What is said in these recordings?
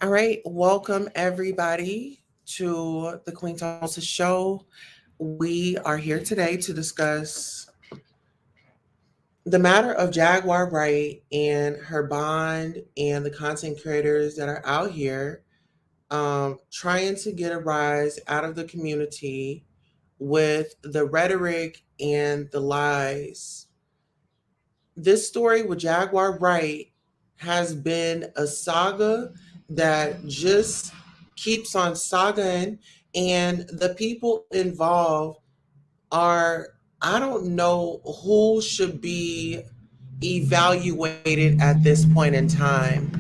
All right, welcome everybody to the Queen Tulsa show. We are here today to discuss the matter of Jaguar Wright and her bond and the content creators that are out here trying to get a rise out of the community with the rhetoric and the lies. This story with Jaguar Wright has been a saga that just keeps on sagaing, and the people involved are, I don't know who should be evaluated at this point in time.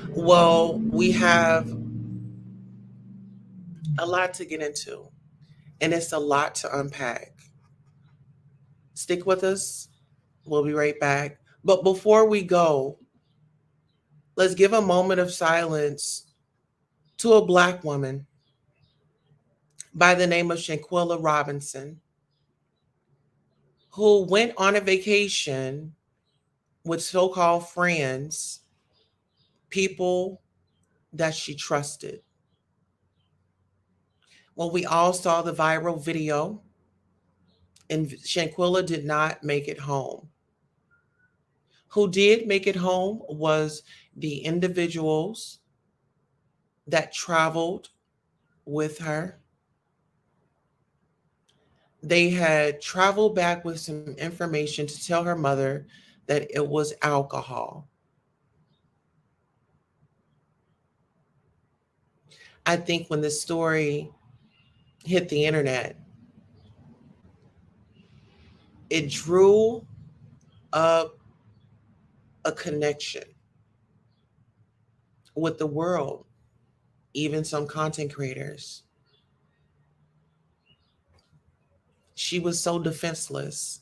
Well, we have a lot to get into, and it's a lot to unpack. Stick with us. We'll be right back. But before we go, let's give a moment of silence to a Black woman by the name of Shanquella Robinson, who went on a vacation with so called friends, people that she trusted. Well, we all saw the viral video, and Shanquella did not make it home. Who did make it home was the individuals that traveled with her. They had traveled back with some information to tell her mother that it was alcohol. I think when this story hit the internet, it drew up a connection with the world, even some content creators. She was so defenseless.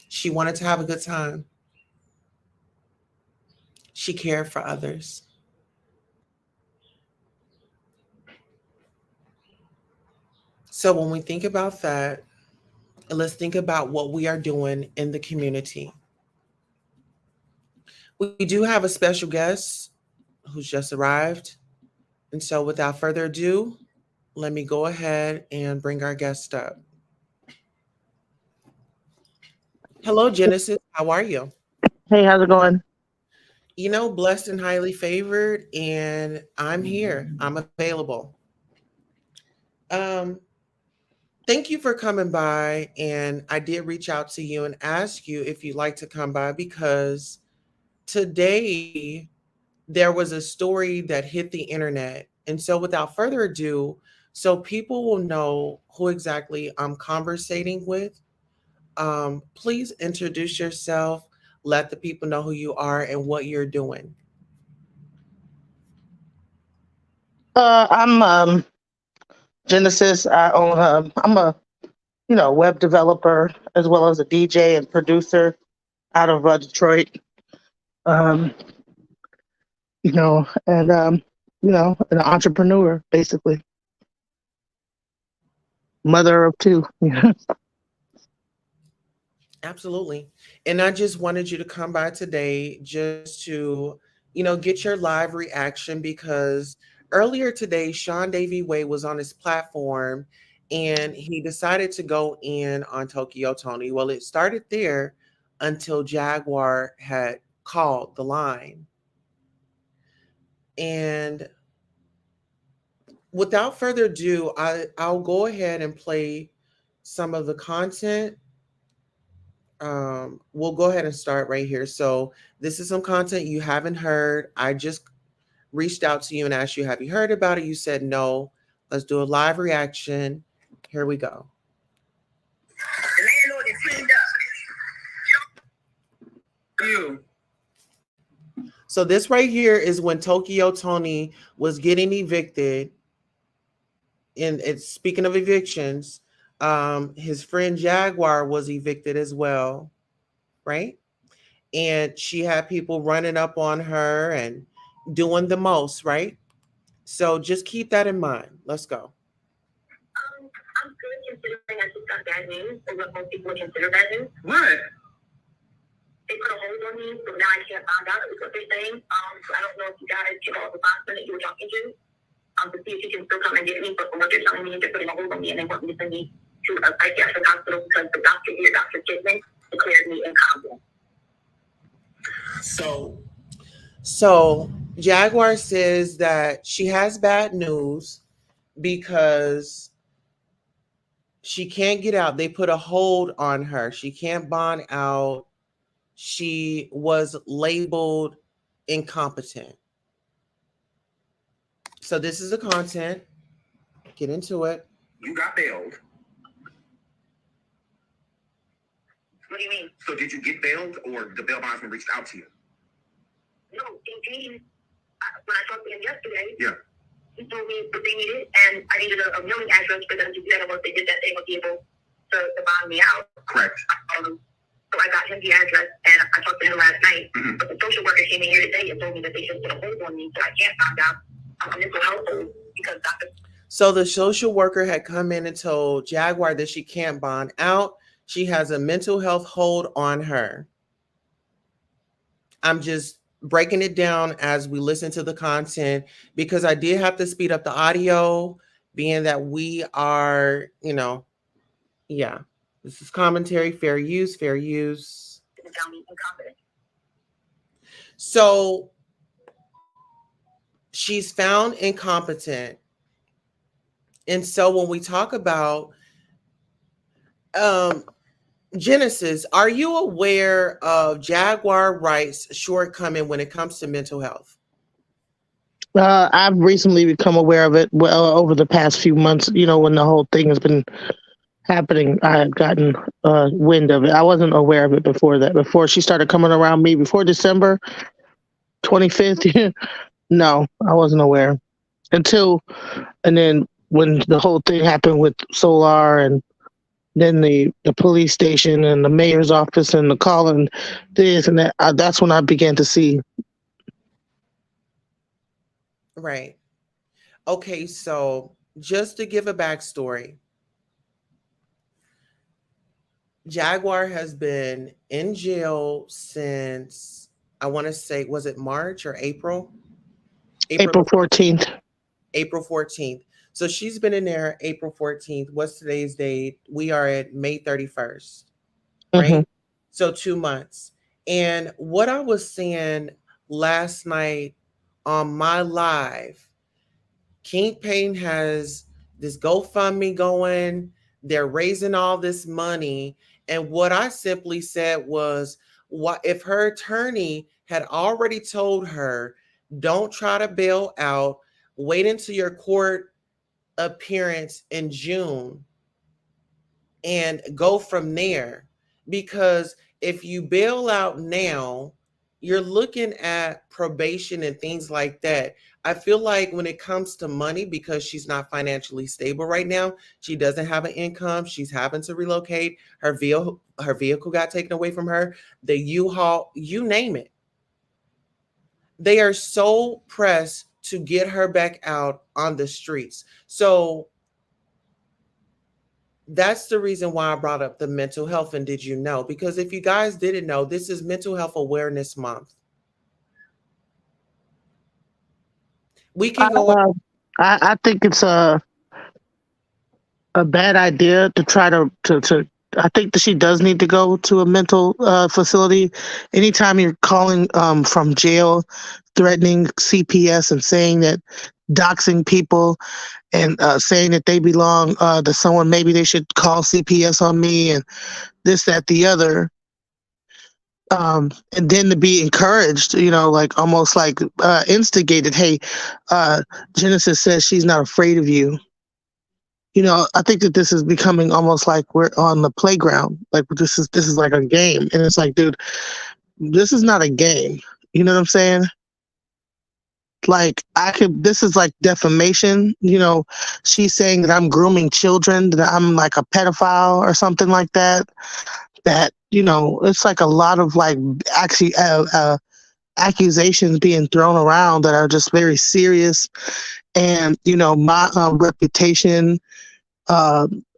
She wanted to have a good time. She cared for others. So when we think about that, let's think about what we are doing in the community. We do have a special guest who's just arrived. And so without further ado, let me go ahead and bring our guest up. Hello, Genesis. How are you? Hey, how's it going? Blessed and highly favored, and I'm here. I'm available. Um, Thank you for coming by. And I did reach out to you and ask you if you'd like to come by because today there was a story that hit the internet. And so, without further ado, so people will know who exactly I'm conversating with, please introduce yourself, let the people know who you are and what you're doing. I'm Genesis. I'm a web developer as well as a DJ and producer out of Detroit. Um, an entrepreneur basically, mother of two. Absolutely. And I just wanted you to come by today just to, get your live reaction because earlier today, Sean Davy Way was on his platform and he decided to go in on Tokyo Tony. Well, it started there until Jaguar had called the line. And without further ado, I'll go ahead and play some of the content. We'll go ahead and start right here. So this is some content you haven't heard. I just reached out to you and asked you, have you heard about it? You said no. Let's do a live reaction. Here we go. The landlord is cleaned up. You. So this right here is when Tokyo Tony was getting evicted. And it's speaking of evictions, his friend Jaguar was evicted as well, right? And she had people running up on her and doing the most, right? So just keep that in mind. Let's go. I'm good considering I just got bad news and what most people would consider bad news. What? they put a hold on me, so now I can't find out is what they're saying. So I don't know if you guys get all the sponsor that you were talking to see if you can still come and get me. But from what they're telling me, they're putting a hold on me and they want me to send me to a psychiatric hospital because the doctor here, Dr. Kidman, declared me incompetent. So Jaguar says that she has bad news because she can't get out. They put a hold on her. She can't bond out. She was labeled incompetent. So this is the content. Get into it. You got bailed. What do you mean? So did you get bailed or the bail bondsman reached out to you? No, he when I talked to him yesterday, he told me what they needed, and I needed a mailing address for them to do that. And once they did that, they would be able to bond me out. Correct. So I got him the address, and I talked to him last night. Mm-hmm. But the social worker came in here today and told me that they just put a hold on me, so I can't find out I'm mental health because Dr. So the social worker had come in and told Jaguar that she can't bond out. She has a mental health hold on her. I'm just breaking it down as we listen to the content because I did have to speed up the audio, being that we are, this is commentary, fair use. So she's found incompetent. And so when we talk about Genesis, are you aware of Jaguar Wright's shortcoming when it comes to mental health? I've recently become aware of it over the past few months, when the whole thing has been happening. I had gotten wind of it. I wasn't aware of it before that. Before she started coming around me, before December 25th, no, I wasn't aware. And then when the whole thing happened with Solar and then the police station and the mayor's office and the calling this and that, that's when I began to see. Right. Okay, so just to give a backstory, Jaguar has been in jail since, I want to say, was it March or April? April 14th. April 14th. So she's been in there April 14th. What's today's date? We are at May 31st, right? Mm-hmm. So 2 months. And what I was saying last night on my live, King Payne has this GoFundMe going. They're raising all this money. And what I simply said was, what if her attorney had already told her, don't try to bail out, wait until your court appearance in June and go from there? Because if you bail out now, you're looking at probation and things like that. I feel like when it comes to money, because she's not financially stable right now, she doesn't have an income. She's having to relocate. Her vehicle got taken away from her. The U-Haul, you name it. They are so pressed to get her back out on the streets. So that's the reason why I brought up the mental health. And did you know? Because if you guys didn't know, this is Mental Health Awareness Month. We can go. I think it's a bad idea to try to. I think that she does need to go to a mental facility. Anytime you're calling from jail, threatening CPS and saying that, doxing people and saying that they belong to someone, maybe they should call CPS on me and this, that, the other. And then to be encouraged, like almost like instigated. Hey, Genesis says she's not afraid of you. I think that this is becoming almost like we're on the playground. Like this is like a game, and it's like, dude, this is not a game. You know what I'm saying? Like this is like defamation. She's saying that I'm grooming children, that I'm like a pedophile or something like that. That, it's like a lot of like actually accusations being thrown around that are just very serious. And, my reputation,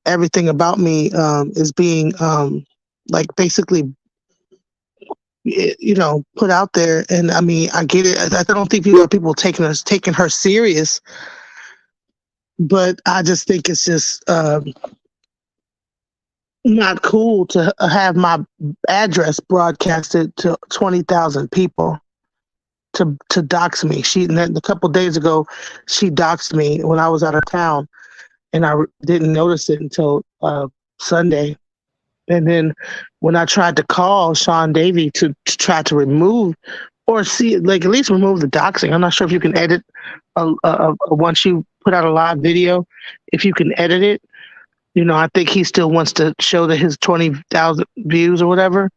everything about me is being like basically put out there. And I mean, I get it. I don't think people taking her serious, but I just think it's just not cool to have my address broadcasted to 20,000 people to dox me. A couple days ago, she doxed me when I was out of town, and I didn't notice it until Sunday. And then when I tried to call Sean Davey to try to remove or see, like, at least remove the doxing. I'm not sure if you can edit once you put out a live video, if you can edit it. I think he still wants to show that his 20,000 views or whatever.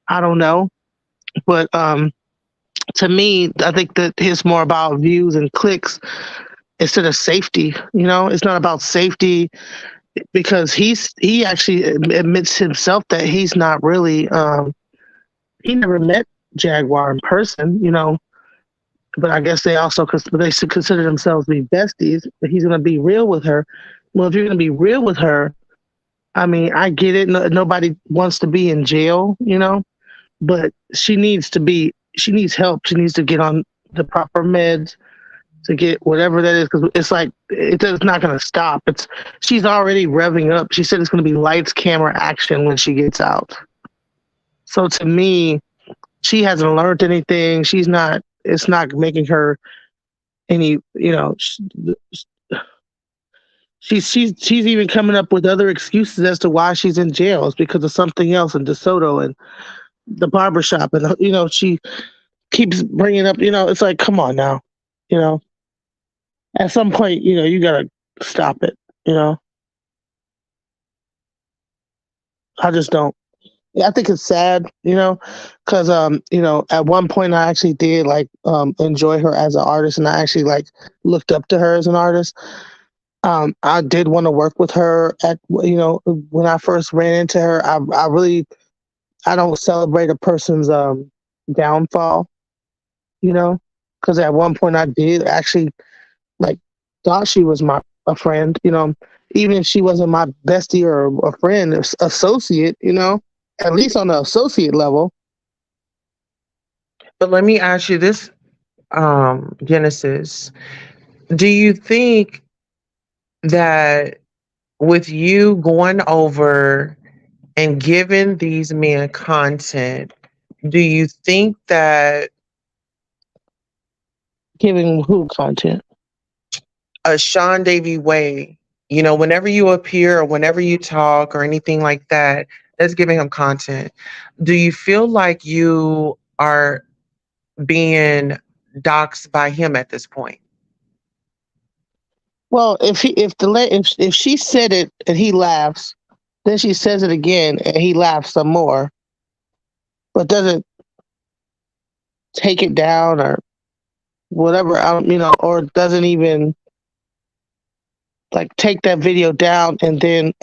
I don't know. But to me, I think that it's more about views and clicks instead of safety. It's not about safety, because he actually admits himself that he's not really he never met Jaguar in person, but I guess they consider themselves to be besties, but he's going to be real with her. Well, if you're going to be real with her, I mean, I get it. Nobody wants to be in jail, but she needs help. She needs to get on the proper meds to get whatever that is, because it's like it's not going to stop. She's already revving up. She said it's going to be lights, camera, action when she gets out. So to me, she hasn't learned anything. It's not making her any. She's even coming up with other excuses as to why she's in jail. It's because of something else in DeSoto and the barbershop, and she keeps bringing up. It's like, come on now, At some point, you gotta stop it. I just don't. I think it's sad, because at one point I actually did enjoy her as an artist, and I actually looked up to her as an artist. I did want to work with her when I first ran into her. I don't celebrate a person's downfall, because at one point I did actually thought she was a friend, even if she wasn't my bestie or a friend, associate, at least on the associate level. But let me ask you this, Genesis. Do you think that with you going over and giving these men content, do you think that Giving who content? a Sean Davey way, whenever you appear or whenever you talk or anything like that, that's giving him content. Do you feel like you are being doxxed by him at this point? Well, if she said it and he laughs, then she says it again and he laughs some more, but doesn't take it down or whatever, or doesn't even take that video down and then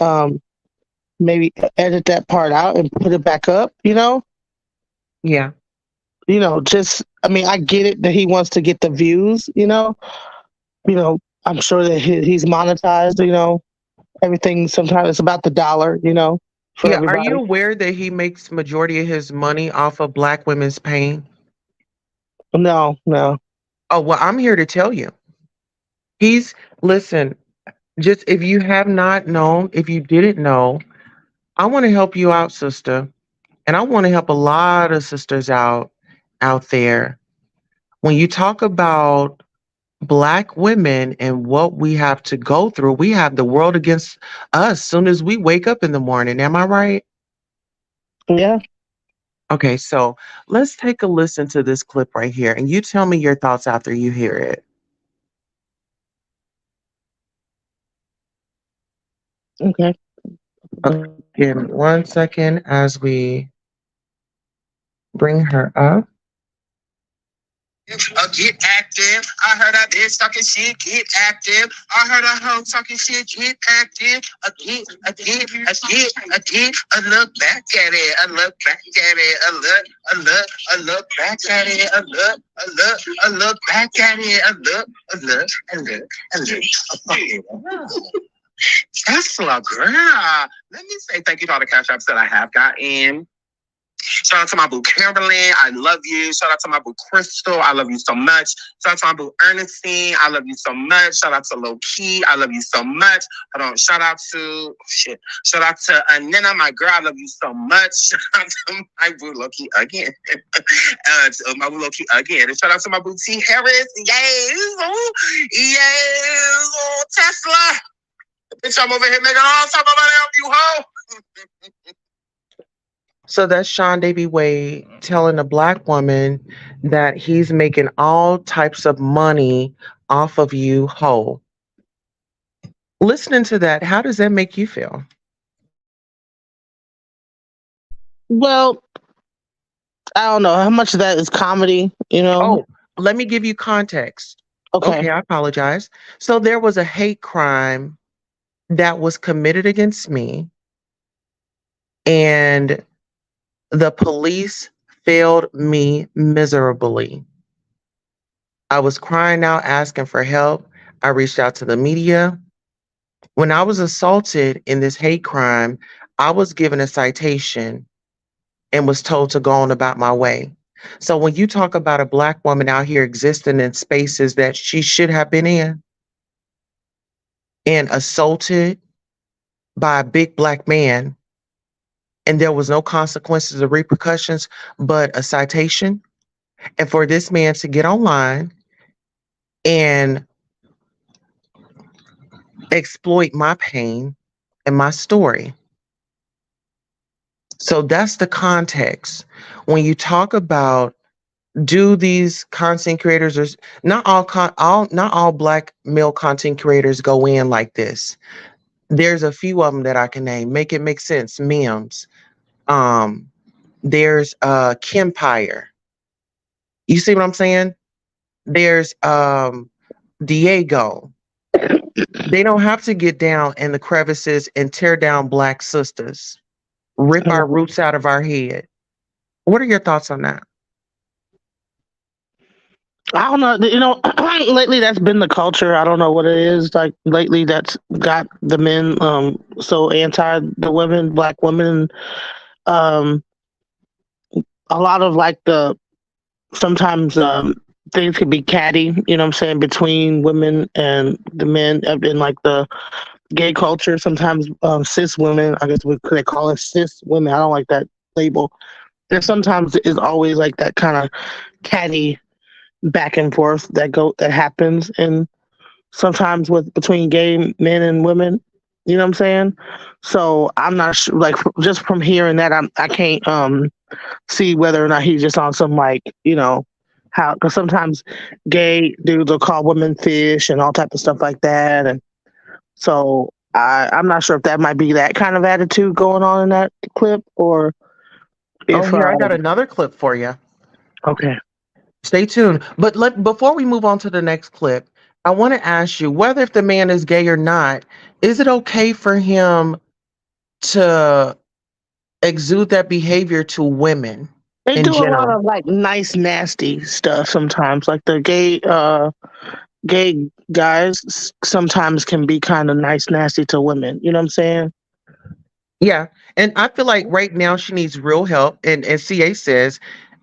maybe edit that part out and put it back up, Yeah. I get it that he wants to get the views, I'm sure that he's monetized, everything sometimes it's about the dollar, for everybody. Are you aware that he makes majority of his money off of Black women's pain? No. Oh, well, I'm here to tell you. Listen, just if you have not known, if you didn't know, I want to help you out, sister. And I want to help a lot of sisters out there. When you talk about Black women and what we have to go through, we have the world against us soon as we wake up in the morning. Am I right? Yeah. Okay, so let's take a listen to this clip right here, and you tell me your thoughts after you hear it. Okay. Give me 1 second as we bring her up. Get active. I heard a bitch talking shit. Get active. I heard a hoe talking shit. Get active. Again. I look back at it. I look back at it. I look back at it. I look back at it. I look. Tesla, girl. Let me say thank you to all the cash apps that I have gotten. Shout out to my boo Kimberly. I love you. Shout out to my boo Crystal. I love you so much. Shout out to my boo Ernestine. I love you so much. Shout out to Low Key. I love you so much. Hold on. Shout out to Shout out to Nina, my girl. I love you so much. Shout out to my boo Low Key again. My boo Low Key again. And shout out to my boo T Harris. Yes. Ooh. Yes. Oh, Tesla. Bitch, I'm over here making all type of money off you, hoe. So that's Sean Davy Wade telling a black woman that he's making all types of money off of you, hoe. Listening to that, how does that make you feel? Well, I don't know how much of that is comedy, you know. Oh, let me give you context. Okay, I apologize. So there was a hate crime that was committed against me, and the police failed me miserably. I was crying out, asking for help. I reached out to the media. When I was assaulted in this hate crime, I was given a citation and was told to go on about my way. So when you talk about a black woman out here existing in spaces that she should have been in and assaulted by a big black man, and there was no consequences or repercussions but a citation, and for this man to get online and exploit my pain and my story. So that's the context. When you talk about, do these content creators, or not all black male content creators go in like this. There's a few of them that I can name. Make it make sense. Memes. There's Kempire. You see what I'm saying? There's Diego. They don't have to get down in the crevices and tear down black sisters, rip our roots out of our head. What are your thoughts on that? I don't know. You know, lately that's been the culture. I don't know what it is. Like lately, that's got the men so anti the women, black women. A lot of like the sometimes things can be catty. You know what I'm saying, between women and the men in like the gay culture. Sometimes cis women, I guess they call it cis women. I don't like that label. There sometimes is always like that kind of catty back and forth that happens, and sometimes between gay men and women. You know what I'm saying? So I'm not sure, like just from hearing that, I can't see whether or not he's just on some like, you know, how, because sometimes gay dudes will call women fish and all type of stuff like that, and so I'm not sure if that might be that kind of attitude going on in that clip, or if, here, I got another clip for you. Okay. Stay tuned. But before we move on to the next clip, I want to ask you, whether if the man is gay or not, is it okay for him to exude that behavior to women? They do a lot of like nice, nasty stuff sometimes. Like the gay guys sometimes can be kind of nice, nasty to women. You know what I'm saying? Yeah. And I feel like right now she needs real help. And as CA says,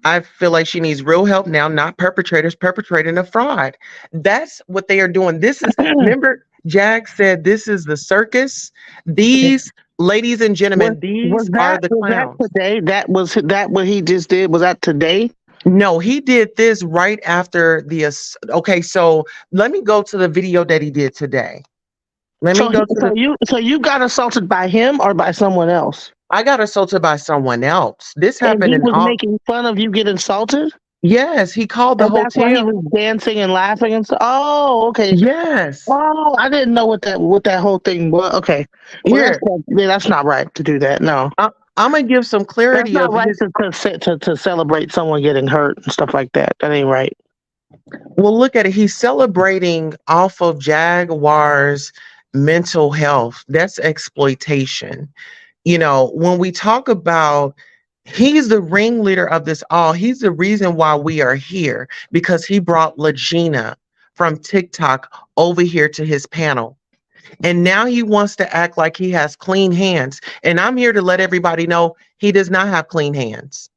I feel like she needs real help now, not perpetrators perpetrating a fraud. That's what they are doing. This is, remember, Jag said this is the circus. These, ladies and gentlemen, these are the clowns. Was that today? That what he just did? Was that today? No, he did this right after the, okay, so let me go to the video that he did today. So you got assaulted by him or by someone else? I got assaulted by someone else. This happened. And he was making fun of you getting assaulted? Yes, he called the hotel. That's why he was dancing and laughing and stuff. Oh, okay. Yes. Oh, I didn't know what that whole thing was. Okay. Well, that's not right to do that. No. I'm gonna give some clarity. That's not right to celebrate someone getting hurt and stuff like that. That ain't right. Well, look at it. He's celebrating off of Jaguar's mental health. That's exploitation. You know, when we talk about, he's the ringleader of this all. He's the reason why we are here, because he brought Legina from TikTok over here to his panel. And now he wants to act like he has clean hands. And I'm here to let everybody know he does not have clean hands.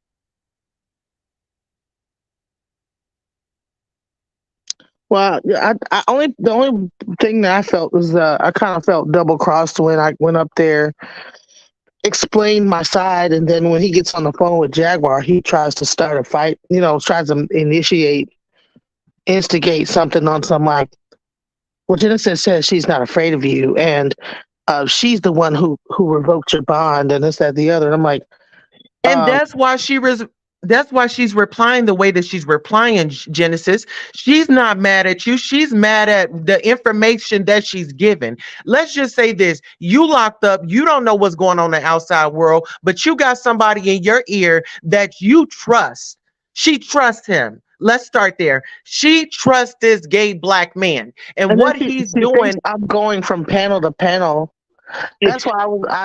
Well, I the only thing that I felt was I kind of felt double crossed when I went up there, explained my side, and then when he gets on the phone with Jaguar, he tries to start a fight. You know, tries to instigate something on some like. Well, Genesis says she's not afraid of you, and she's the one who revoked your bond, and this, that, the other. And I'm like, and that's why she's replying the way that she's replying, Genesis. She's not mad at you. She's mad at the information that she's given. Let's just say this. You locked up. You don't know what's going on in the outside world, but you got somebody in your ear that you trust. She trusts him. Let's start there. She trusts this gay black man. And what he's doing. I'm going from panel to panel. That's why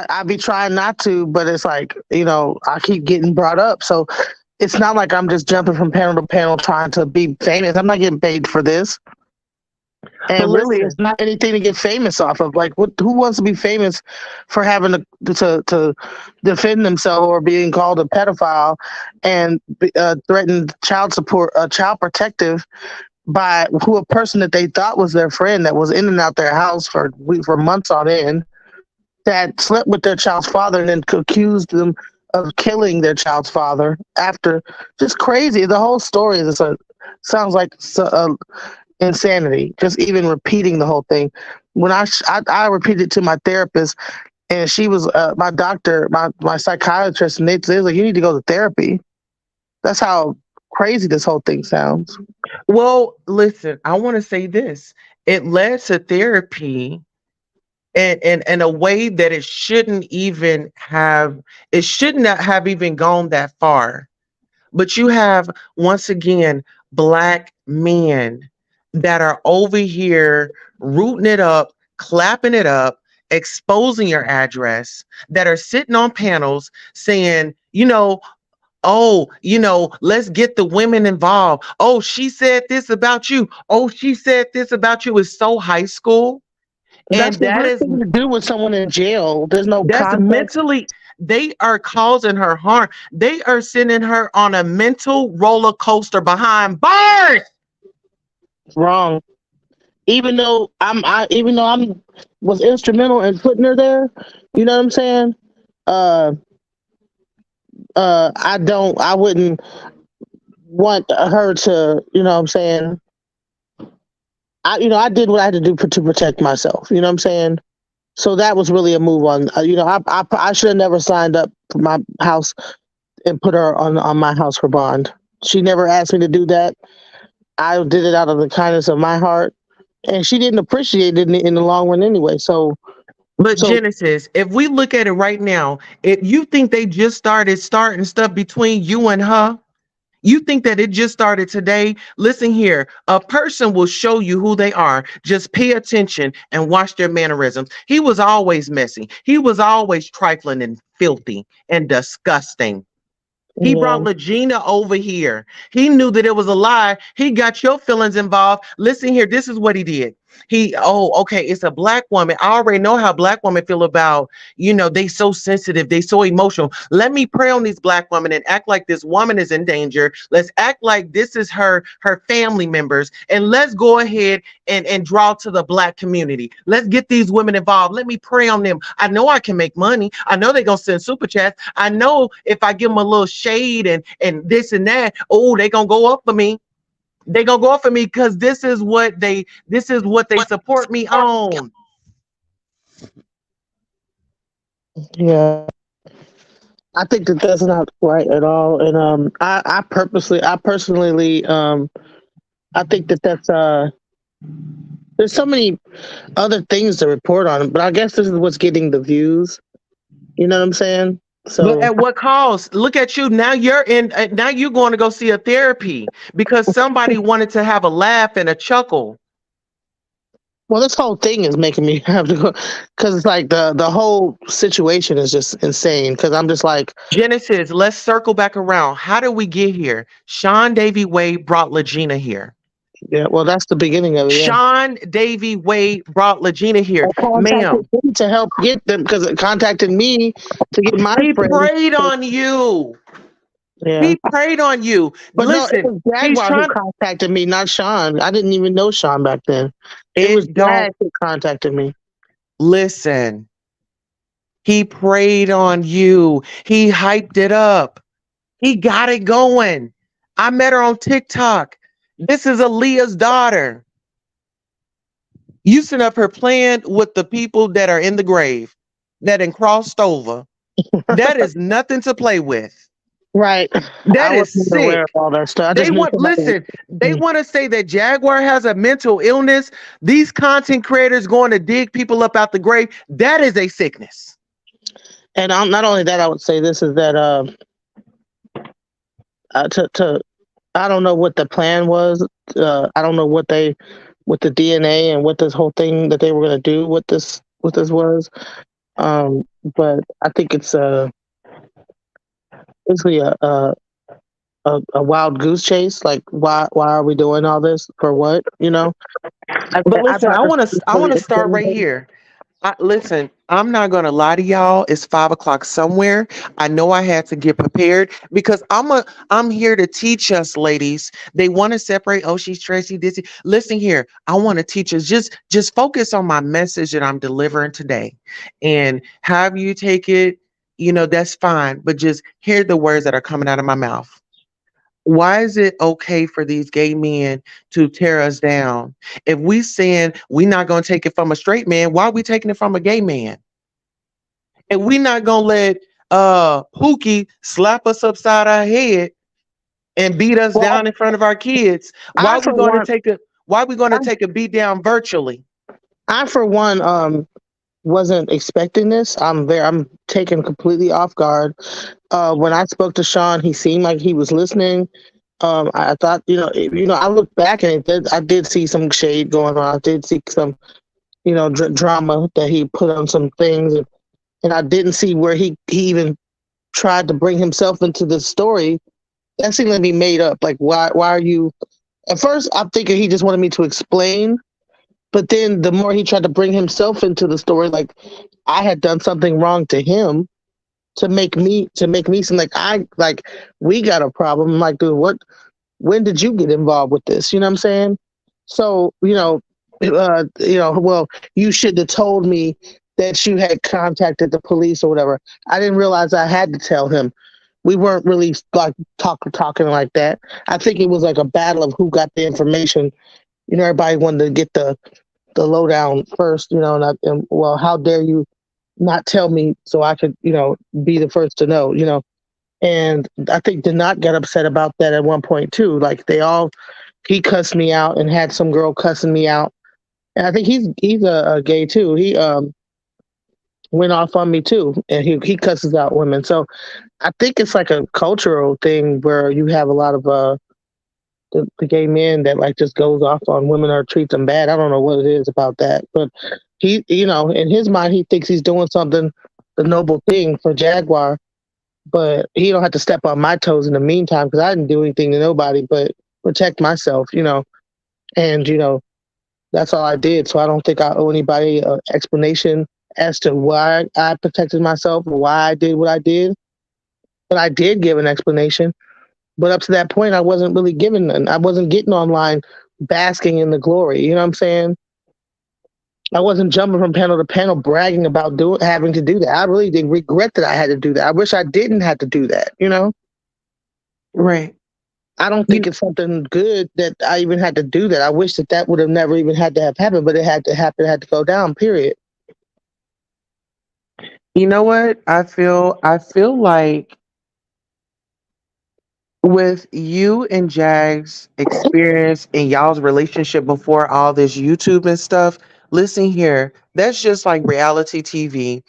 I be trying not to, but it's like, you know, I keep getting brought up. So it's not like I'm just jumping from panel to panel trying to be famous. I'm not getting paid for this. And really, it's not anything to get famous off of. Like, who wants to be famous for having to defend themselves or being called a pedophile and threatened child support, child protective by a person that they thought was their friend that was in and out their house for months on end, that slept with their child's father and then accused them of killing their child's father after. Just crazy. The whole story sounds like insanity. Just even repeating the whole thing. When I repeated to my therapist, and she was my doctor, my psychiatrist, and they was like, you need to go to therapy. That's how crazy this whole thing sounds. Well, listen, I want to say this. It led to therapy in a way that it shouldn't have even gone that far. But you have, once again, black men that are over here rooting it up, clapping it up, exposing your address, that are sitting on panels saying, you know, oh, you know, let's get the women involved. Oh, she said this about you. Oh, she said this about you. Is so high school. And that is to do with someone in jail. There's no context. Mentally, they are causing her harm. They are sending her on a mental roller coaster behind bars. Wrong. Even though I was instrumental in putting her there, you know what I'm saying? I wouldn't want her to, you know what I'm saying? I did what I had to do to protect myself. You know what I'm saying? So that was really a move on. I should have never signed up for my house and put her on my house for bond. She never asked me to do that. I did it out of the kindness of my heart, and she didn't appreciate it in the long run anyway. But Genesis, if we look at it right now, if you think they just starting stuff between you and her, you think that it just started today? Listen here, a person will show you who they are. Just pay attention and watch their mannerisms. He was always messy. He was always trifling and filthy and disgusting. He brought Legina over here. He knew that it was a lie. He got your feelings involved. Listen here, this is what he did. Okay, it's a black woman. I already know how black women feel about, they so sensitive, they so emotional. Let me prey on these black women and act like this woman is in danger. Let's act like this is her family members, and let's go ahead and draw to the black community. Let's get these women involved. Let me prey on them. I know I can make money. I know they're gonna send super chats. I know if I give them a little shade and this and that, oh, they're gonna go up for me. They gonna go for me because this is what they support me on. Yeah, I think that's not right at all. And I personally, I think that's there's so many other things to report on, but I guess this is what's getting the views. You know what I'm saying? So but at what cost? Look at you now. You're going to go see a therapy because somebody wanted to have a laugh and a chuckle. Well, this whole thing is making me have to go because it's like the whole situation is just insane. Because I'm just like, Genesis. Let's circle back around. How did we get here? Sean Davy Wade brought Legina here. Yeah, well, that's the beginning of it. Yeah. Sean Davy Wade brought Legina here, I ma'am. contacted him to help get them because it contacted me to get my He friend. preyed on you. Yeah. He preyed on you. But Listen, no, it was Jaguar who contacted me, not Sean. I didn't even know Sean back then. It was Jag who contacted me. Listen, he preyed on you. He hyped it up. He got it going. I met her on TikTok. This is Aaliyah's daughter. You sent up her playing with the people that are in the grave, that had crossed over. That is nothing to play with. Right. That is sick. Aware of all that stuff. They want to say that Jaguar has a mental illness. These content creators going to dig people up out the grave. That is a sickness. And not only that, I would say this is that I don't know what the plan was. I don't know what the DNA and what this whole thing that they were going to do with this was. But I think it's basically a wild goose chase. Like, why are we doing all this for? What, you know? But listen, I want to start right here. Listen, I'm not gonna lie to y'all. It's 5:00 somewhere. I know I had to get prepared because I'm here to teach us, ladies. They want to separate. Oh, she's Tracy. This. Listen here. I want to teach us. Just focus on my message that I'm delivering today, and have you take it. You know, that's fine. But just hear the words that are coming out of my mouth. Why is it okay for these gay men to tear us down? If we saying we're not going to take it from a straight man, why are we taking it from a gay man? And we're not going to let Pookie slap us upside our head and beat us down in front of our kids. Why are we going to take a beat down virtually? I, for one, wasn't expecting this. I'm taken completely off guard. When I spoke to Sean, he seemed like he was listening. I thought, I looked back and I did see some shade going on. I did see some, drama that he put on some things, and I didn't see where he even tried to bring himself into the story. That seemed to be made up. Like, why are you? At first, I'm thinking he just wanted me to explain. But then the more he tried to bring himself into the story, like I had done something wrong to him to make me seem like we got a problem. I'm like, dude, when did you get involved with this? You know what I'm saying? So, well, you should have told me that you had contacted the police or whatever. I didn't realize I had to tell him. We weren't really like talking like that. I think it was like a battle of who got the information. Everybody wanted to get the lowdown first, and well, how dare you not tell me so I could, be the first to know, And I think did not get upset about that at one point too. Like he cussed me out and had some girl cussing me out. And I think he's a gay too. He went off on me too, and he cusses out women. So I think it's like a cultural thing where you have a lot of the gay men that like just goes off on women or treats them bad. I don't know what it is about that, but he, in his mind, he thinks he's doing something, the noble thing for Jaguar, but he don't have to step on my toes in the meantime because I didn't do anything to nobody but protect myself, and that's all I did. So I don't think I owe anybody an explanation as to why I protected myself or why I did what I did. But I did give an explanation. But up to that point, I wasn't really giving none. I wasn't getting online basking in the glory. You know what I'm saying? I wasn't jumping from panel to panel bragging about having to do that. I really did regret that I had to do that. I wish I didn't have to do that, Right. I don't think it's something good that I even had to do that. I wish that would have never even had to have happened, but it had to happen, it had to go down, period. You know what? I feel like with you and Jag's experience in y'all's relationship before all this YouTube and stuff, listen here, that's just like reality TV.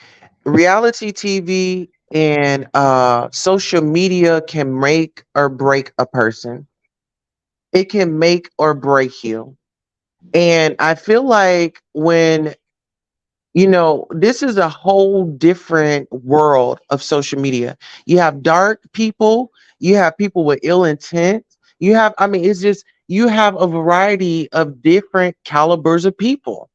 Reality TV and social media can make or break a person. It can make or break you. And I feel like when this is a whole different world of social media. You have dark people, you have people with ill intent. It's just, you have a variety of different calibers of people.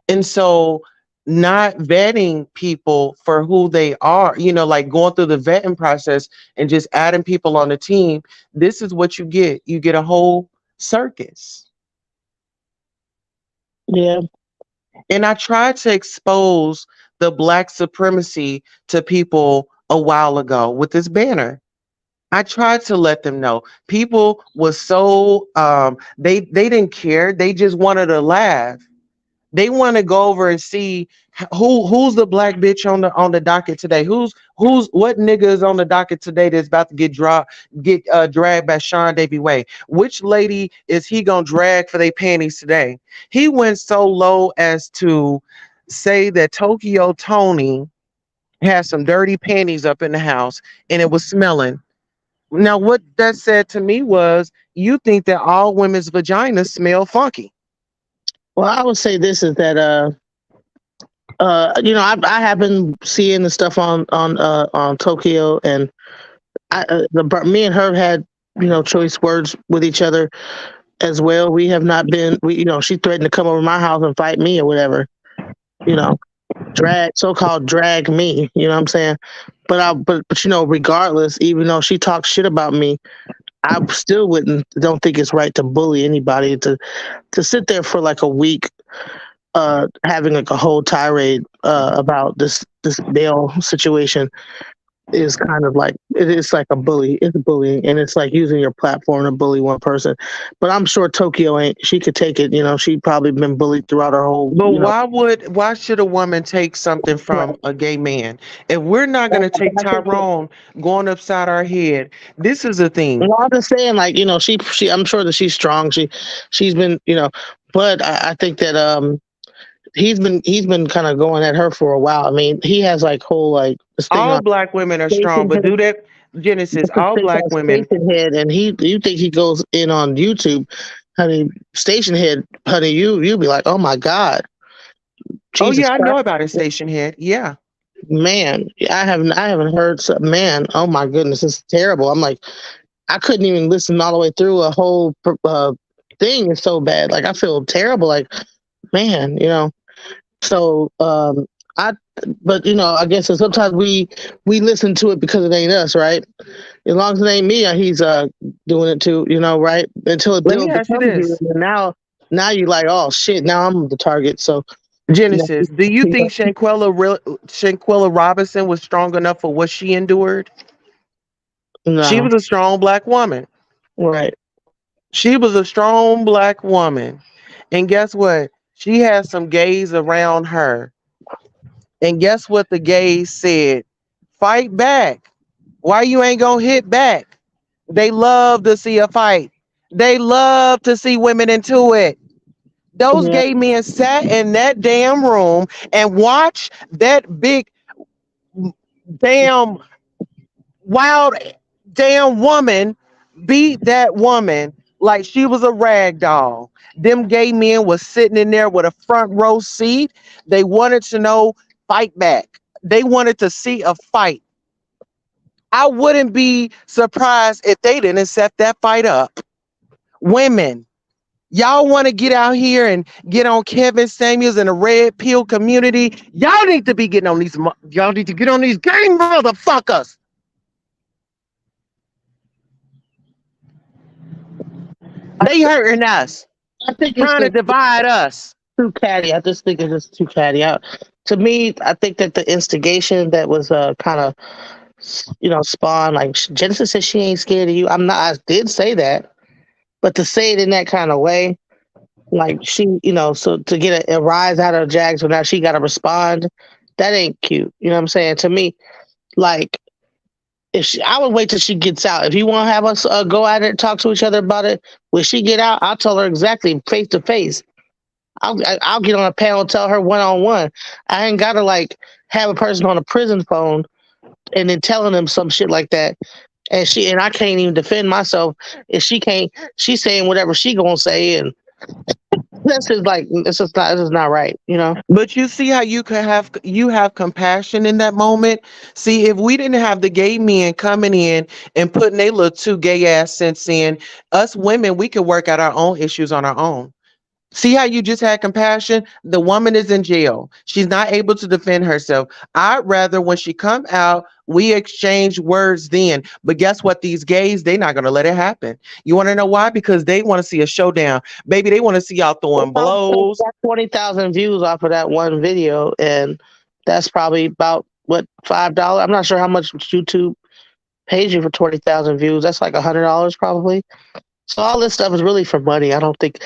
And so not vetting people for who they are, like going through the vetting process and just adding people on the team, this is what you get. You get a whole circus. Yeah. And I tried to expose the Black supremacy to people a while ago with this banner. I tried to let them know. People was so they didn't care. They just wanted to laugh. They want to go over and see who's the Black bitch on the docket today. What nigga is on the docket today that's about to get dragged by Sean Davy Way? Which lady is he gonna drag for their panties today? He went so low as to say that TOKYOTONI had some dirty panties up in the house and it was smelling. Now, what that said to me was, you think that all women's vaginas smell funky. Well, I would say this is that I have been seeing the stuff on Tokyo, and me and her had choice words with each other as well. We have not been. She threatened to come over my house and fight me or whatever. So-called drag me. You know what I'm saying? But regardless, even though she talks shit about me, I still don't think it's right to bully anybody, to sit there for like a week having like a whole tirade about this bail situation is kind of like, it's like it's bullying, and it's like using your platform to bully one person. But I'm sure Tokyo she could take it. She probably been bullied throughout her whole. But why should a woman take something from a gay man? If we're not going to take Tyrone going upside our head, this is a thing. Well, I'm just saying, like, she I'm sure that she's strong. She's been, but I think that he's been kind of going at her for a while. I mean, he has like whole like this thing all Black women are strong, but do that, Genesis. All Black women. Station head, and you think he goes in on YouTube, honey? Station head, honey. You be like, oh my God. Jesus Christ. I know about his station head. Yeah, man, I haven't heard. Man, oh my goodness, it's terrible. I'm like, I couldn't even listen all the way through a whole thing. It's so bad. Like, I feel terrible. Like, man, So, I guess sometimes we listen to it because it ain't us, right? As long as it ain't me, he's doing it too, right? Until it builds. Now you're like, oh shit, now I'm the target. So, Genesis, do you think Shanquella Robinson was strong enough for what she endured? No. She was a strong Black woman. Right. She was a strong Black woman. And guess what? She had some gays around her. And guess what the gays said? Fight back. Why you ain't gonna hit back? They love to see a fight. They love to see women into it. Those gay men sat in that damn room and watched that big damn wild damn woman beat that woman like she was a rag doll. Them gay men was sitting in there with a front row seat. They wanted to know, fight back. They wanted to see a fight. I wouldn't be surprised if they didn't set that fight up. Women, y'all want to get out here and get on Kevin Samuels and the red pill community. Y'all need to be getting on these. Y'all need to get on these gang motherfuckers. They hurting us. I think trying to divide us. Too catty. I just think it's just too catty. To me, I think that the instigation that was kind of, spawned, like Genesis said she ain't scared of you. I'm not. I did say that, but to say it in that kind of way, like she, so to get a rise out of Jags, so now she got to respond. That ain't cute. You know what I'm saying? To me, like, I would wait till she gets out. If you want to have us go at it, talk to each other about it, when she get out, I'll tell her exactly face to face. I'll get on a panel and tell her one-on-one. I ain't got to like have a person on a prison phone and then telling them some shit like that. And I can't even defend myself. If she can't, she's saying whatever she gonna say, and This is like this is not right, you know. But you see how you have compassion in that moment. See, if we didn't have the gay men coming in and putting their little two gay ass cents in, us women, we could work out our own issues on our own. See how you just had compassion? The woman is in jail. She's not able to defend herself. I'd rather when she come out, we exchange words then. But guess what? These gays, they're not going to let it happen. You want to know why? Because they want to see a showdown. Baby, they want to see y'all throwing blows. 20,000 views off of that one video, and that's probably about what, $5. I'm not sure how much YouTube pays you for 20,000 views. That's like $100 probably. So all this stuff is really for money. I don't think,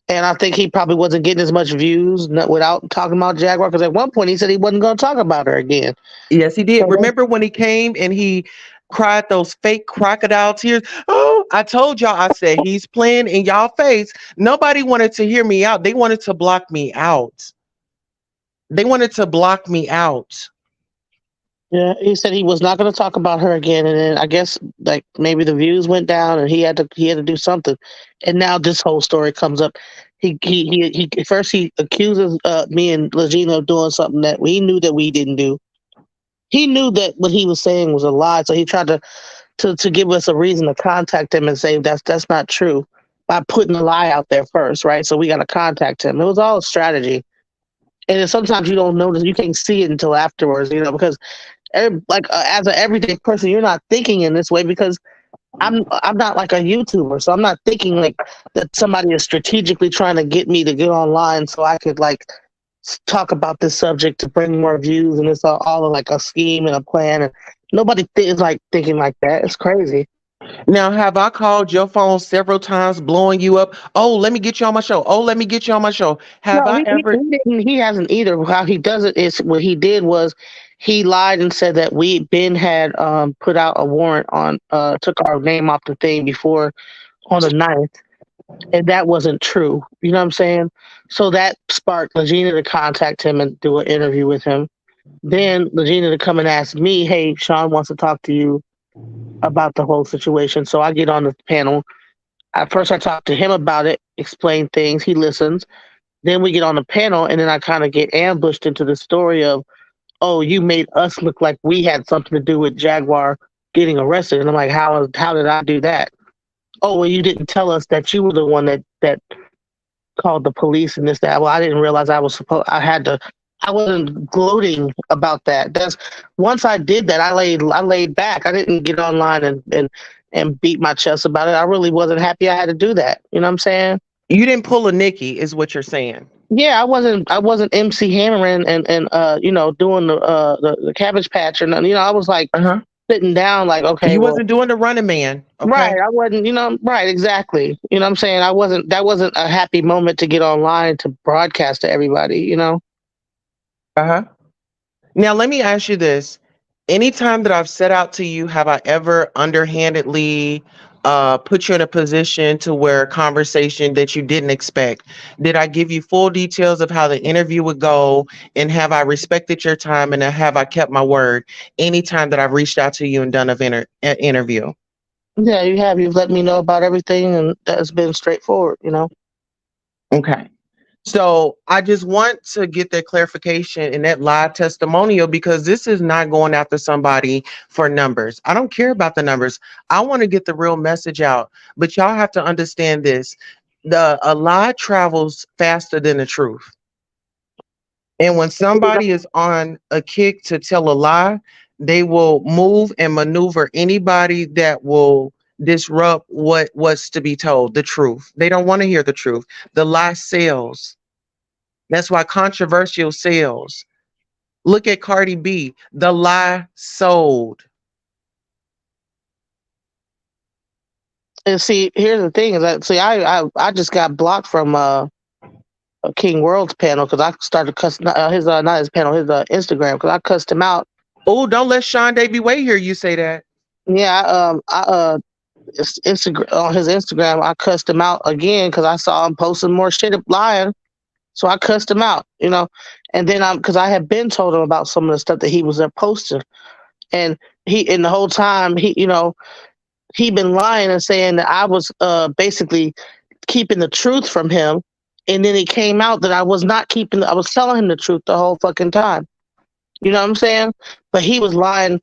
and I think he probably wasn't getting as much views without talking about Jaguar, because at one point he said he wasn't going to talk about her again. Yes, he did. Remember when he came and he cried those fake crocodile tears? Oh, I told y'all, I said, he's playing in y'all face. Nobody wanted to hear me out. They wanted to block me out. They wanted to block me out. Yeah, he said he was not going to talk about her again, and then I guess like maybe the views went down, and he had to do something, and now this whole story comes up. He first he accuses me and Legina of doing something that we knew that we didn't do. He knew that what he was saying was a lie, so he tried to give us a reason to contact him and say that's not true by putting a lie out there first, right? So we got to contact him. It was all a strategy, and then sometimes you don't notice, you can't see it until afterwards, you know, because as an everyday person, you're not thinking in this way because I'm not like a YouTuber, so I'm not thinking like that somebody is strategically trying to get me to get online so I could like talk about this subject to bring more views, and it's all like a scheme and a plan, and nobody is like thinking like that. It's crazy. Now, have I called your phone several times, blowing you up? Oh, let me get you on my show. Oh, let me get you on my show. Have No, I he ever? didn't. He hasn't either. How he does it is what he did was he lied and said that Ben had put out a warrant on took our name off the thing before on the 9th, and that wasn't true. You know what I'm saying? So that sparked Legina to contact him and do an interview with him. Then Legina to come and ask me, "Hey, Sean wants to talk to you about the whole situation." So I get on the panel. At first, I talk to him about it, explain things. He listens. Then we get on the panel, and then I kind of get ambushed into the story of, "Oh, you made us look like we had something to do with Jaguar getting arrested." And I'm like, how did I do that? "Oh, well, you didn't tell us that you were the one that called the police and this, that." Well, I didn't realize I wasn't gloating about that. That's once I did that, I laid back. I didn't get online and beat my chest about it. I really wasn't happy I had to do that. You know what I'm saying? You didn't pull a Nikki, is what you're saying. Yeah, I wasn't MC hammering and you know, doing the Cabbage Patch or nothing. You know, I was like sitting down like, okay, You well, wasn't doing the running man. Okay? right. I wasn't, you know, right, exactly. You know what I'm saying? That wasn't a happy moment to get online to broadcast to everybody, you know? Uh-huh. Now, let me ask you this. Anytime that I've set out to you, have I ever underhandedly put you in a position to where a conversation that you didn't expect? Did I give you full details of how the interview would go? And have I respected your time, and have I kept my word anytime that I've reached out to you and done an interview? Yeah, you have. You've let me know about everything, and that's been straightforward, you know? Okay. So I just want to get that clarification in that live testimonial, because this is not going after somebody for numbers. I don't care about the numbers. I want to get the real message out. But y'all have to understand this. A lie travels faster than the truth. And when somebody is on a kick to tell a lie, they will move and maneuver anybody that will disrupt what's to be told, the truth. They don't want to hear the truth. The lie sells. That's why controversial sells. Look at Cardi B. The lie sold. And see, here's the thing is that I just got blocked from King World's panel because I started cussing his not his panel, his Instagram, because I cussed him out. Oh, don't let Sean Davy Way hear you say that. Yeah, Instagram, on his Instagram, I cussed him out again because I saw him posting more shit lying. So I cussed him out, you know. And then because I had been told him about some of the stuff that he was there posting, and the whole time he been lying and saying that I was basically keeping the truth from him, and then it came out that I was not keeping. I was telling him the truth the whole fucking time. You know what I'm saying? But he was lying,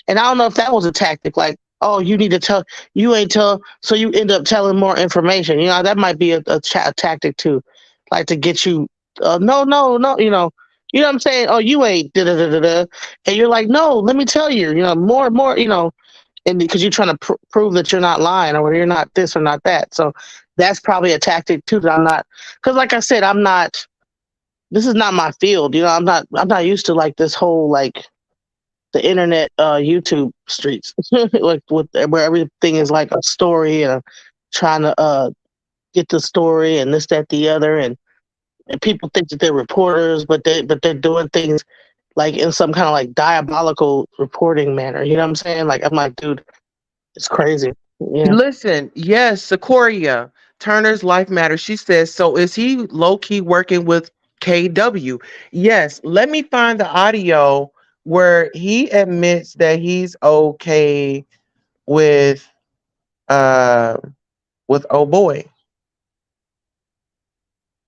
and I don't know if that was a tactic. Like, oh, you need to tell. You ain't tell, so you end up telling more information. You know, that might be a tactic too, like to get you. No, no, no. You know what I'm saying? Oh, you ain't da da da da da, and you're like, no, let me tell you. You know, more. You know, and because you're trying to prove that you're not lying or you're not this or not that. So that's probably a tactic too. That I'm not, because like I said, I'm not. This is not my field. You know, I'm not used to like this whole like the internet, YouTube streets, like where everything is like a story and I'm trying to get the story and this, that, the other, and people think that they're reporters, but they're doing things like in some kind of like diabolical reporting manner. You know what I'm saying? Like, I'm like, dude, it's crazy. Yeah. Listen, yes, Sequoia, Turner's Life Matters. She says, so is he low key working with KW? Yes, let me find the audio where he admits that he's okay with uh oh boy.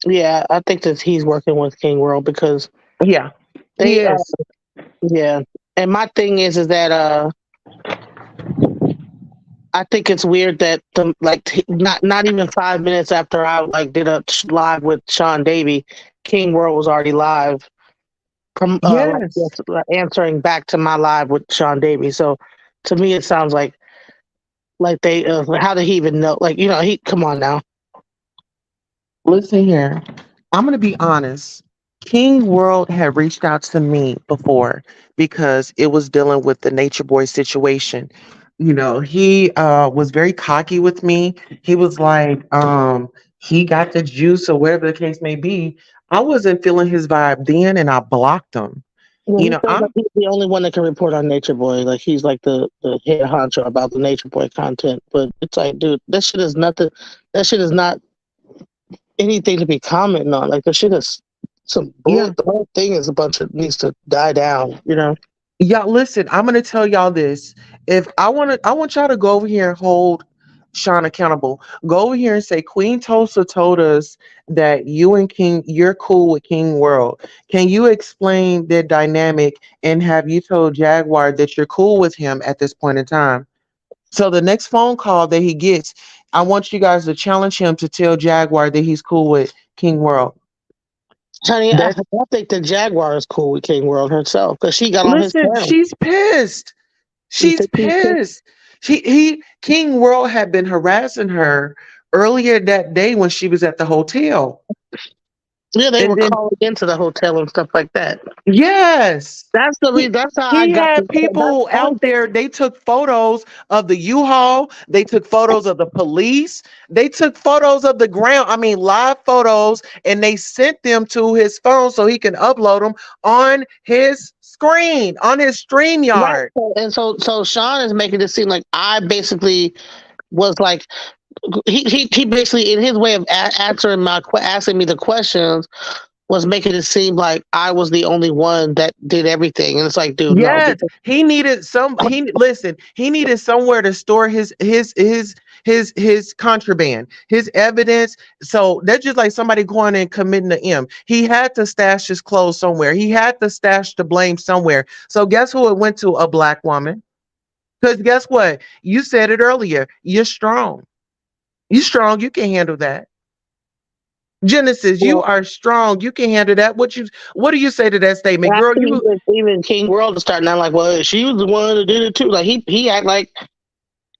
Yeah, I think that he's working with King World because Yeah, he they is. yeah. And my thing is that I think it's weird that not even 5 minutes after I like did a live with Sean Davey, King World was already live from Yes. answering back to my live with Sean Davey. So to me, it sounds like they how did he even know? Like, you know, he come on now. Listen here. I'm going to be honest. King World had reached out to me before because it was dealing with the Nature Boy situation. You know, he was very cocky with me. He was like, he got the juice or whatever the case may be. I wasn't feeling his vibe then and I blocked him. Yeah, You he know, feels like he's the only one that can report on Nature Boy. Like he's like the head honcho about the Nature Boy content. But it's like, dude, that shit is nothing. That shit is not anything to be commenting on. Like the shit is some bull. yeah. The whole thing is a bunch of needs to die down. You know. Y'all listen, I'm gonna tell y'all this. If I want y'all to go over here and hold Sean accountable. Go over here and say Queen Tulsa told us that you and King, you're cool with King World. Can you explain their dynamic and have you told Jaguar that you're cool with him at this point in time? So the next phone call that he gets, I want you guys to challenge him to tell Jaguar that he's cool with King World. Honey, I That's think the Jaguar is cool with King World herself because she got on his listen, channel. she's pissed. You She's think he's pissed? pissed. King World had been harassing her earlier that day when she was at the hotel. Yeah, they And were then calling into the hotel and stuff like that. yes. That's the He, reason. That's how I he got had the. people That's out there. They took photos of the U-Haul. They took photos of the police. They took photos of the ground. I mean, live photos, and they sent them to his phone so he can upload them on his screen, on his right. StreamYard. And so Sean is making it seem like I basically was like he basically in his way of answering asking me the questions was making it seem like I was the only one that did everything, and it's like, dude, no. Yes, he needed he needed somewhere to store his contraband, his evidence. So that's just like somebody going and committing an M. He had to stash his clothes somewhere. He had to stash the blame somewhere. So guess who it went to? A black woman. Because guess what? You said it earlier. You're strong. You're strong. You can handle that. Genesis, you are strong. You can handle that. What do you say to that statement, girl? You Even King World is starting out like, well, she was the one that did it too. Like he act like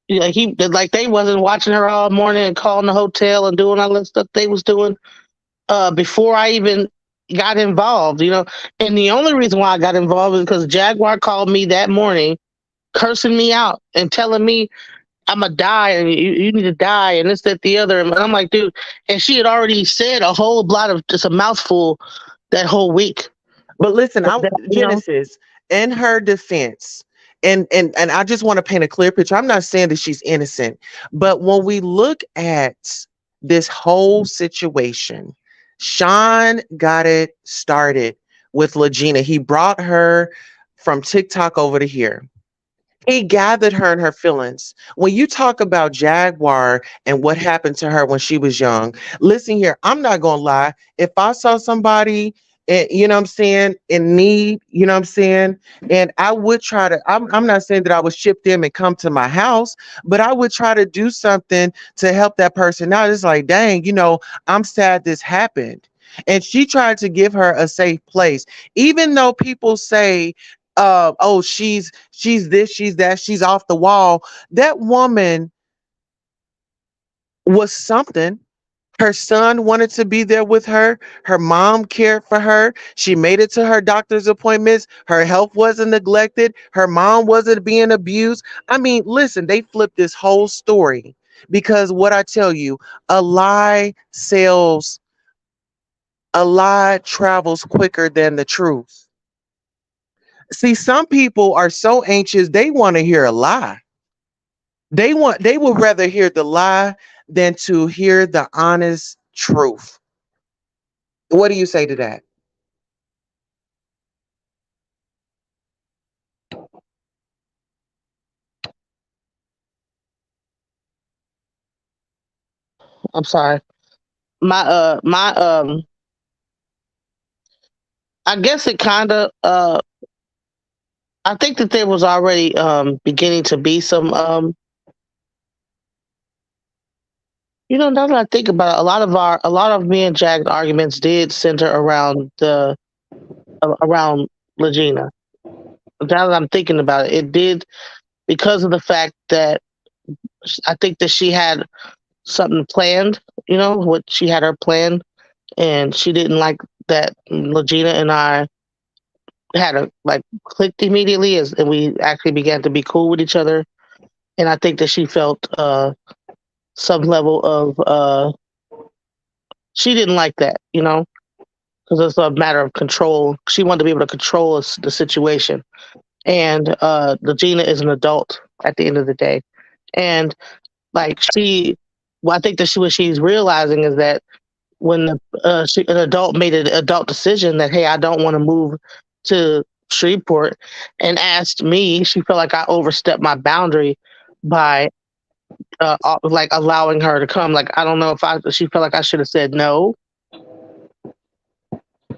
they wasn't watching her all morning and calling the hotel and doing all that stuff they was doing before I even got involved, you know. And the only reason why I got involved is because Jaguar called me that morning, cursing me out and telling me I'm gonna die and you need to die and this, that, the other. And I'm like, dude, and she had already said a whole lot of just a mouthful that whole week. But listen, You know? Genesis, in her defense, and I just want to paint a clear picture. I'm not saying that she's innocent, but when we look at this whole situation, Sean got it started with Legina. He brought her from TikTok over to here. He gathered her in her feelings. When you talk about Jaguar and what happened to her when she was young, listen here, I'm not gonna lie. If I saw somebody, you know what I'm saying, in need, you know what I'm saying, and I would try to, I'm not saying that I would ship them and come to my house, but I would try to do something to help that person out. It's like, dang, you know, I'm sad this happened. And she tried to give her a safe place, even though people say, oh, she's this, she's that, she's off the wall. That woman was something. Her son wanted to be there with her. Her mom cared for her. She made it to her doctor's appointments. Her health wasn't neglected. Her mom wasn't being abused. I mean, listen, they flipped this whole story because what I tell you, a lie sells, a lie travels quicker than the truth. See, some people are so anxious, they want to hear a lie. They would rather hear the lie than to hear the honest truth. What do you say to that? I'm sorry. My I guess it kind of I think that there was already beginning to be some now that I think about it, a lot of me and Jack's arguments did center around around Legina. Now that I'm thinking about it, it did, because of the fact that I think that she had something planned, what she had her plan, and she didn't like that Legina and I had a clicked immediately, and we actually began to be cool with each other. And I think that she felt some level of she didn't like that, because it's a matter of control. She wanted to be able to control the situation. And Legina is an adult at the end of the day. And I think that what she's realizing is that when an adult made an adult decision that, hey, I don't want to move to Shreveport, and asked me, she felt like I overstepped my boundary by allowing her to come. Like, I don't know if she felt like I should have said no.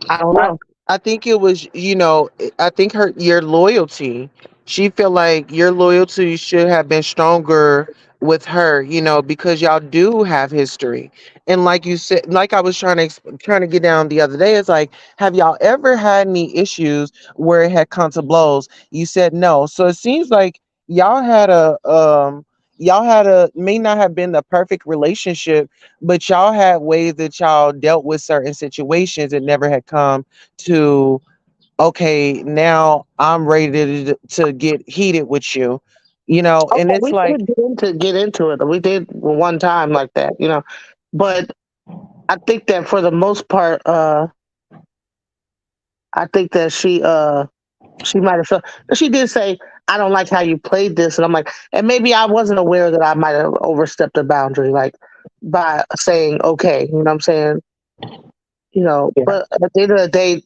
I don't I, know. I think it was, I think your loyalty. She feel like your loyalty should have been stronger with her, because y'all do have history. And like you said, like I was trying to get down the other day, it's like, have y'all ever had any issues where it had come to blows? You said no. So it seems like y'all had a may not have been the perfect relationship, but y'all had ways that y'all dealt with certain situations. It never had come to, okay, now I'm ready to get heated with you, and Okay, it's we like, did get into it. We did one time like that, But I think that for the most part, I think that she might have felt. She did say, "I don't like how you played this," and I'm like, and maybe I wasn't aware that I might have overstepped a boundary, like by saying, "Okay," you know what I'm saying? yeah. But at the end of the day,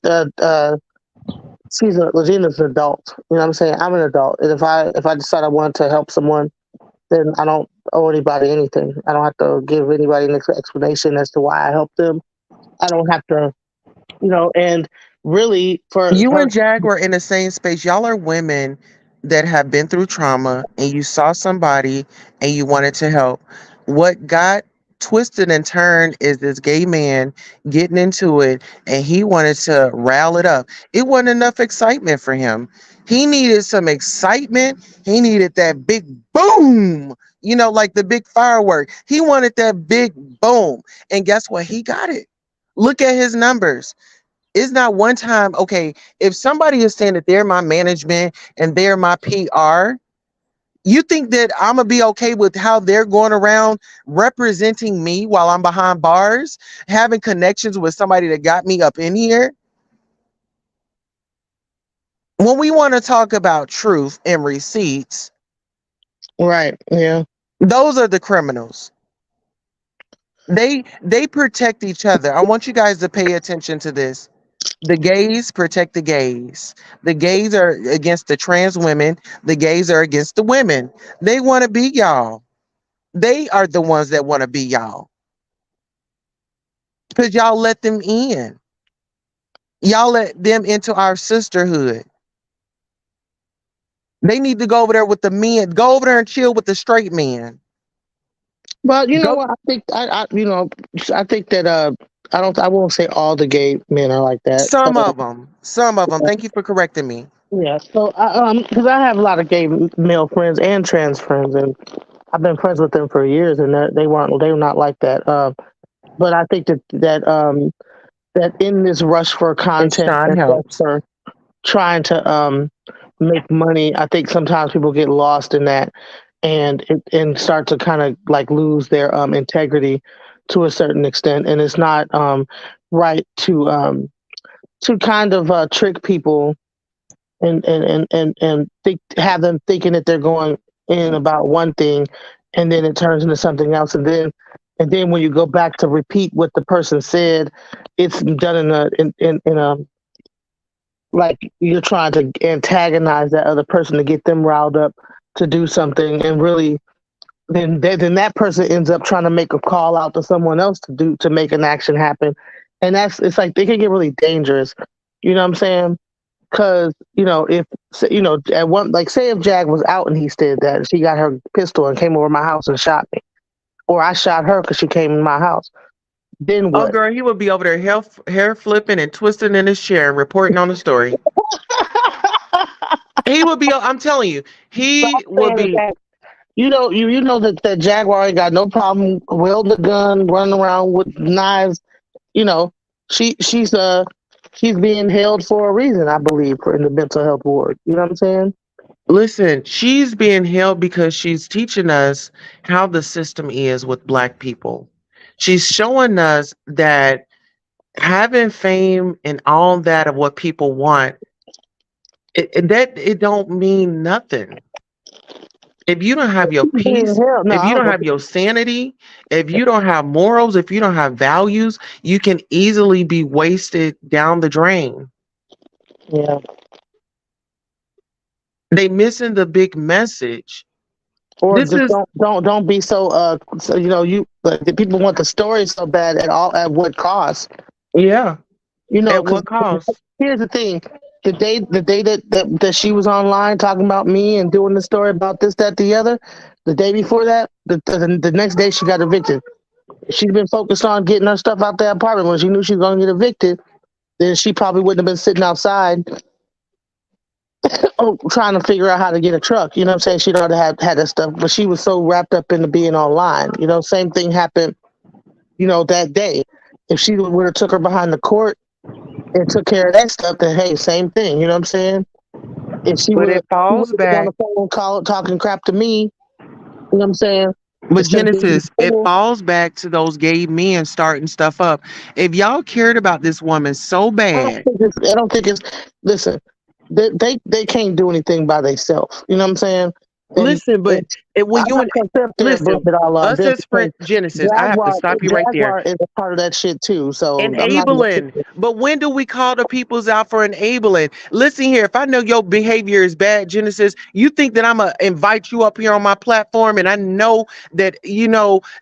Regina's an adult. You know what I'm saying? I'm an adult, and if I decide I want to help someone, then I don't owe anybody anything. I don't have to give anybody an explanation as to why I helped them. I don't have to, and really for You her. and Jag were in the same space. Y'all are women that have been through trauma, and you saw somebody and you wanted to help. What got twisted and turned is this gay man getting into it, and he wanted to rile it up. It wasn't enough excitement for him. He needed some excitement. He needed that big boom, like the big firework. He wanted that big boom. And guess what? He got it. Look at his numbers. It's not one time, okay, if somebody is saying that they're my management and they're my PR, you think that I'm gonna be okay with how they're going around representing me while I'm behind bars, having connections with somebody that got me up in here? When we want to talk about truth and receipts, Right? Yeah. those are the criminals. They protect each other. I want you guys to pay attention to this. The gays protect the gays. The gays are against the trans women. The gays are against the women. They want to be y'all. They are the ones that want to be y'all. Because y'all let them in. Y'all let them into our sisterhood. They need to go over there with the men. Go over there and chill with the straight men. Well, you know Go. what? I think that I won't say all the gay men are like that. Some of them. Some of them. Thank you for correcting me. Yeah. So, because I have a lot of gay male friends and trans friends, and I've been friends with them for years, and they were not like that. But I think that in this rush for And content Sean and rush helps. for trying to make money, I think sometimes people get lost in that and start to kind of like lose their integrity to a certain extent, and it's not right to kind of trick people and have them thinking that they're going in about one thing, and then it turns into something else, and then when you go back to repeat what the person said, it's done in a like you're trying to antagonize that other person to get them riled up to do something, and really then that person ends up trying to make a call out to someone else to make an action happen, and it's like they can get really dangerous. You know what I'm saying? Because if at one, like, say if Jag was out and he said that and she got her pistol and came over my house and shot me, or I shot her because she came in my house, then Oh, what? girl, he would be over there hair flipping and twisting in his chair and reporting on the story. He would be, I'm telling you, he would be. You know that Jaguar ain't got no problem wielding a gun, running around with knives. You know, she's being held for a reason, I believe, for in the mental health ward. You know what I'm saying? Listen, she's being held because she's teaching us how the system is with Black people. She's showing us that having fame and all that of what people want, it don't mean nothing. If you don't have your Being peace, held. No, if I you don't don't believe. have your sanity, if you don't have morals, if you don't have values, you can easily be wasted down the drain. Yeah. They missing the big message. Or This just is, don't be so you like the people want the story so bad at what cost? yeah, at Because what cost? here's the thing: the day that she was online talking about me and doing the story about this, that, the other, the day before that, the next day she got evicted. If she'd been focused on getting her stuff out the apartment when she knew she was going to get evicted, then she probably wouldn't have been sitting outside trying to figure out how to get a truck. You know what I'm saying? She'd already had that stuff, but she was so wrapped up into being online. Same thing happened, that day. If she would have took her behind the court and took care of that stuff, then hey, same thing. You know what I'm saying? If she But would have it falls been on back. the phone talking crap to me, you know what I'm saying? But Instead of being Genesis, it cool, falls back to those gay men starting stuff up. If y'all cared about this woman so bad, I don't think it's. Listen, they can't do anything by themselves. You know what I'm saying? And, listen, but and when I'm you not and gonna sit up there and brush listen, it all off us just as because friend Genesis, I have to Jaguar stop you right there. Jaguar is a part of that shit too. So I'm not gonna sit Enabling. there. But when do we call the peoples out for enabling? Listen here, if I know your behavior is bad, Genesis, you think that I'm gonna invite you up here on my platform and I know that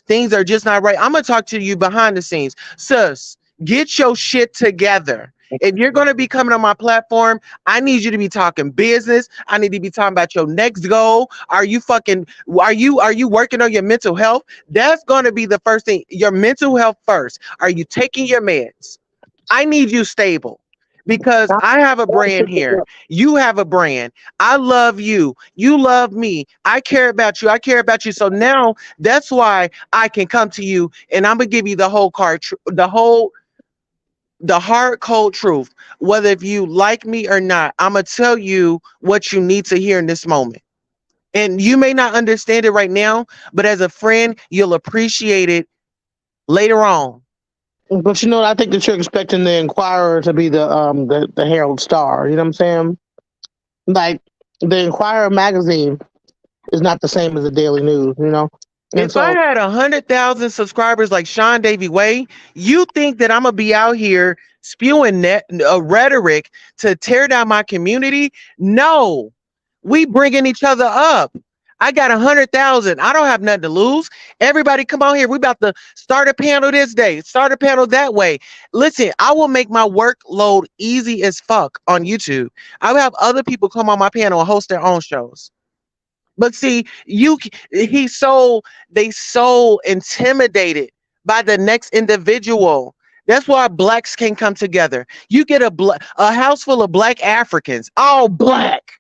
things are just not right. I'm gonna talk to you behind the scenes. Sis, get your shit together. If you're gonna be coming on my platform, I need you to be talking business. I need to be talking about your next goal. Are you working on your mental health? That's gonna be the first thing. Your mental health first. Are you taking your meds? I need you stable because I have a brand here. You have a brand. I love you. You love me. I care about you. I care about you. So now that's why I can come to you and I'm gonna give you the whole the hard cold truth. Whether if you like me or not, I'm gonna tell you what you need to hear in this moment. And you may not understand it right now, but as a friend, you'll appreciate it later on. But I think that you're expecting the Inquirer to be the Herald Star. You know what I'm saying? Like the Inquirer magazine is not the same as the Daily News. And If I so had 100,000 subscribers like Sean Davy Way, you think that I'm gonna be out here spewing rhetoric to tear down my community. No, we bringing each other up. I got 100,000. I don't have nothing to lose. Everybody come on here. We about to start a panel this day, start a panel that way. Listen, I will make my workload easy as fuck on YouTube. I will have other people come on my panel and host their own shows. But see, they so intimidated by the next individual. That's why blacks can't come together. You get a house full of black Africans, all black.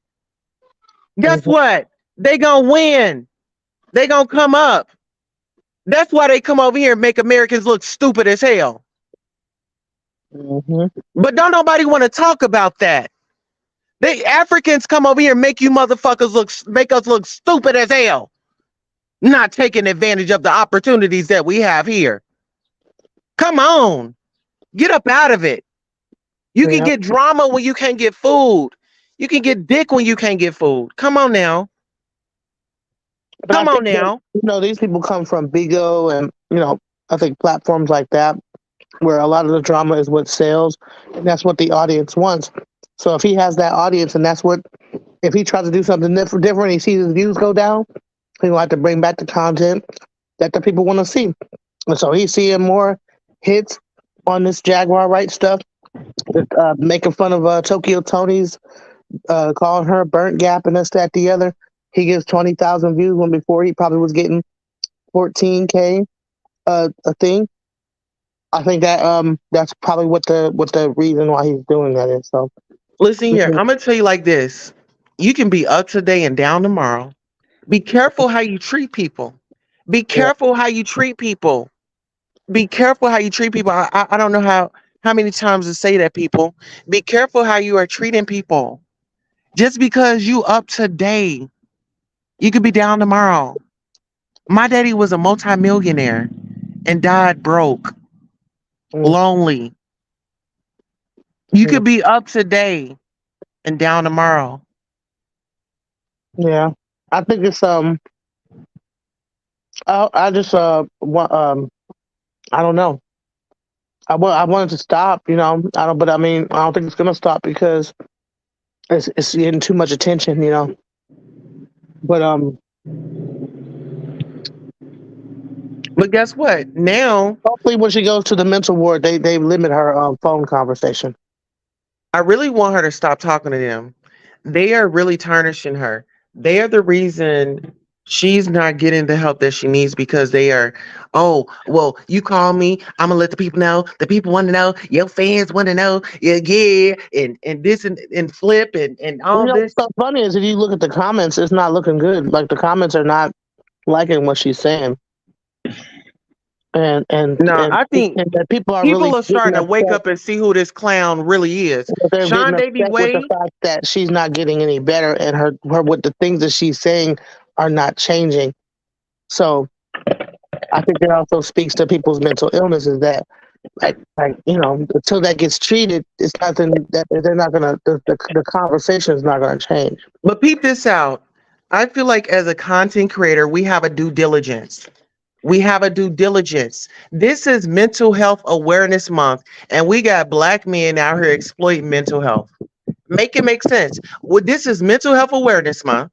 Guess what? They gonna win. They gonna come up. That's why they come over here and make Americans look stupid as hell. But don't nobody want to talk about that. They Africans come over here and make you motherfuckers make us look stupid as hell. Not taking advantage of the opportunities that we have here. Come on. Get up out of it. You can get drama when you can't get food. You can get dick when you can't get food. Come on now. Come on now. You know, these people come from Bigo and, you know, I think platforms like that, where a lot of the drama is what sells, and that's what the audience wants. So if he has that audience, and if he tries to do something different, he sees his views go down, he'll have to bring back the content that the people want to see. And so he's seeing more hits on this Jaguar-Wright stuff, making fun of TOKYOTONI's, calling her burnt gap and this, that, the other. He gets 20,000 views when before he probably was getting 14K a thing. I think that that's probably what the reason why he's doing that is. So listen here, I'm gonna tell you like this. You can be up today and down tomorrow. Be careful how you treat people. Be careful how you treat people. Be careful how you treat people. I don't know how many times to say that, people. Be careful how you are treating people. Just because you up today, you could be down tomorrow. My daddy was a multimillionaire and died broke, lonely. You could be up today and down tomorrow. Yeah, I think it's I just I don't know. I wanted to stop, you know. But I mean, I don't think it's gonna stop because it's getting too much attention, you know. But guess what? Now, hopefully, when she goes to the mental ward, they limit her phone conversation. I really want her to stop talking to them. They are really tarnishing her. They are the reason she's not getting the help that she needs, because they are, oh, well, you call me, I'm gonna let the people know. The people want to know, your fans want to know, yeah, and this and flip and all this. What's funny is if you look at the comments, it's not looking good. Like the comments are not liking what she's saying. I think people are starting to wake up and see who this clown really is. Sean Davy Wade, with the fact that she's not getting any better, and her with the things that she's saying are not changing. So I think it also speaks to people's mental illnesses that, like you know, until that gets treated, it's nothing that they're not gonna. The conversation is not gonna change. But peep this out. I feel like as a content creator, we have a due diligence. This is Mental Health Awareness Month, and we got black men out here exploiting mental health. Make it make sense. Well, this is Mental Health Awareness Month,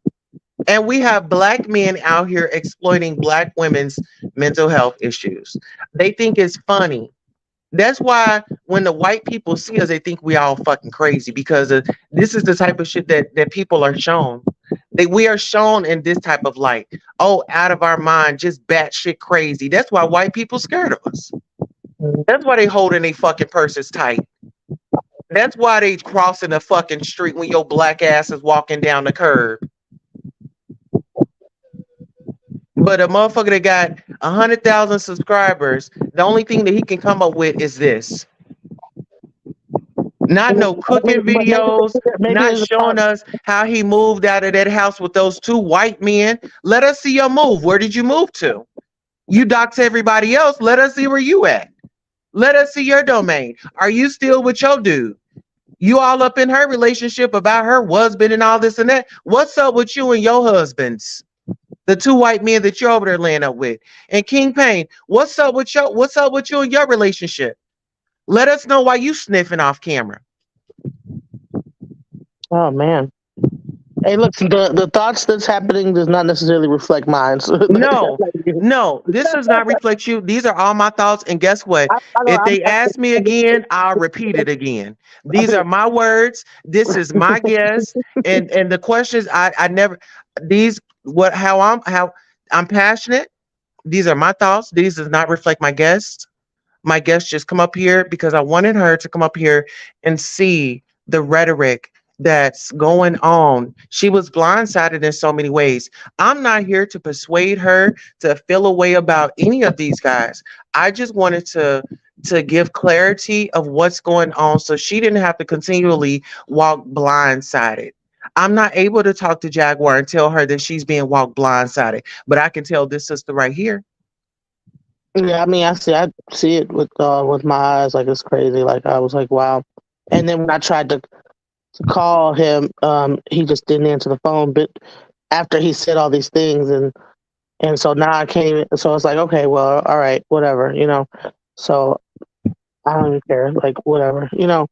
and we have black men out here exploiting black women's mental health issues. They think it's funny. That's why when the white people see us, they think we all fucking crazy, because this is the type of shit that people are shown. We are shown in this type of light. Oh, out of our mind, just batshit crazy. That's why white people scared of us. That's why they holding their fucking purses tight. That's why they crossing the fucking street when your black ass is walking down the curb. But a motherfucker that got 100,000 subscribers, the only thing that he can come up with is this. Not no cooking videos, not showing us how he moved out of that house with those two white men. Let us see your move. Where did you move to? You dox everybody else. Let us see where you at. Let us see your domain. Are you still with your dude? You all up in her relationship about her husband and all this and that. What's up with you and your husbands? The two white men that you're over there laying up with. And King Payne, what's up with you and your relationship? Let us know why you sniffing off camera. Oh man. Hey, look, the thoughts that's happening does not necessarily reflect mine. So No, this does not reflect you. These are all my thoughts. And guess what? I If don't, they ask me again, I'll repeat it again. These are my words. This is my guess. And the questions I never these what how I'm passionate. These are my thoughts. These does not reflect my guests. My guest just come up here because I wanted her to come up here and see the rhetoric that's going on. She was blindsided in so many ways. I'm not here to persuade her to feel a way about any of these guys. I just wanted to give clarity of what's going on so she didn't have to continually walk blindsided. I'm not able to talk to Jaguar and tell her that she's being walked blindsided, but I can tell this sister right here. yeah, I mean, I see it with my eyes, like it's crazy. Like I was like, wow. And then when I tried to call him, he just didn't answer the phone. But after he said all these things, and so now I can't even. So it's like, okay, well, all right, whatever, you know. So I don't even care, like whatever, you know.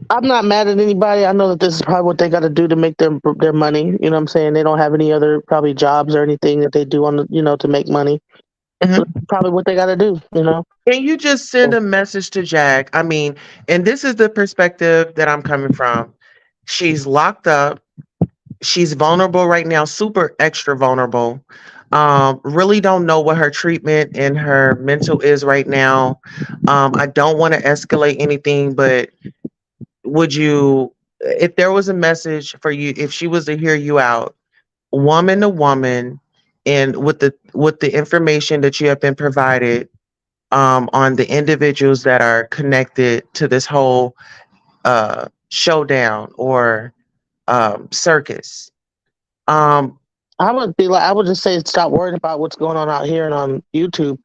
I'm not mad at anybody. I know that this is probably what they got to do to make their money. You know what I'm saying? They don't have any other probably jobs or anything that they do on the, to make money. So Mhm. that's probably what they got to do. You know. Can you just send a message to Jag? I mean, and this is the perspective that I'm coming from. She's locked up. She's vulnerable right now, super extra vulnerable. Really don't know what her treatment and her mental is right now. I don't want to escalate anything, but would you, if there was a message for you, if she was to hear you out, woman to woman, and with the information that you have been provided, on the individuals that are connected to this whole showdown or circus. Um, I would just say stop worrying about what's going on out here and on YouTube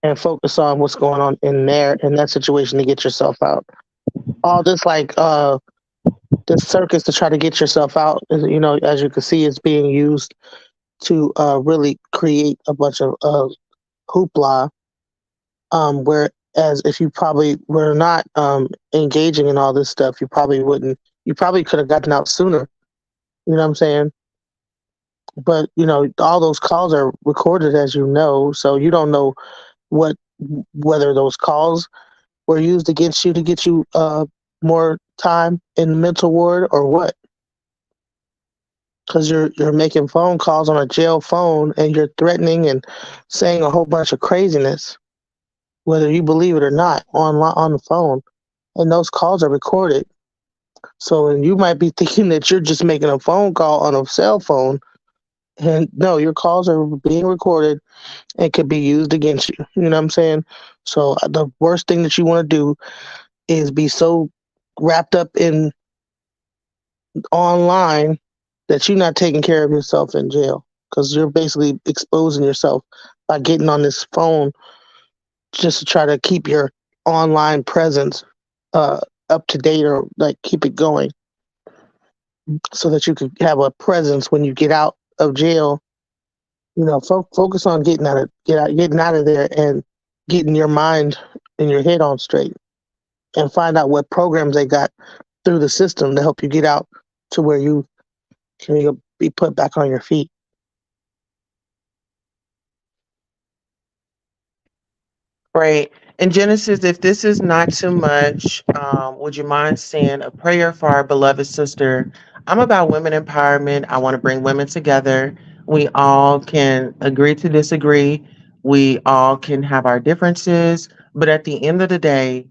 and focus on what's going on in that situation to get yourself out. All this this circus to try to get yourself out, as you can see, is being used to really create a bunch of hoopla. Whereas if you probably were not engaging in all this stuff, you probably wouldn't. You probably could have gotten out sooner. You know what I'm saying? But all those calls are recorded, as you know, so you don't know what whether those calls were used against you to get you more time in the mental ward or what. Because you're making phone calls on a jail phone and you're threatening and saying a whole bunch of craziness, whether you believe it or not, on the phone, and those calls are recorded. So and you might be thinking that you're just making a phone call on a cell phone, and no, your calls are being recorded and could be used against you. You know what I'm saying? So the worst thing that you want to do is be so wrapped up in online that you're not taking care of yourself in jail, because you're basically exposing yourself by getting on this phone just to try to keep your online presence uh, up to date, or like keep it going so that you could have a presence when you get out of jail. Focus on getting out of there and getting your mind and your head on straight, and find out what programs they got through the system to help you get out to where you can be put back on your feet. right. And Genesis, if this is not too much, would you mind saying a prayer for our beloved sister? I'm about women empowerment. I want to bring women together. We all can agree to disagree. We all can have our differences, but at the end of the day,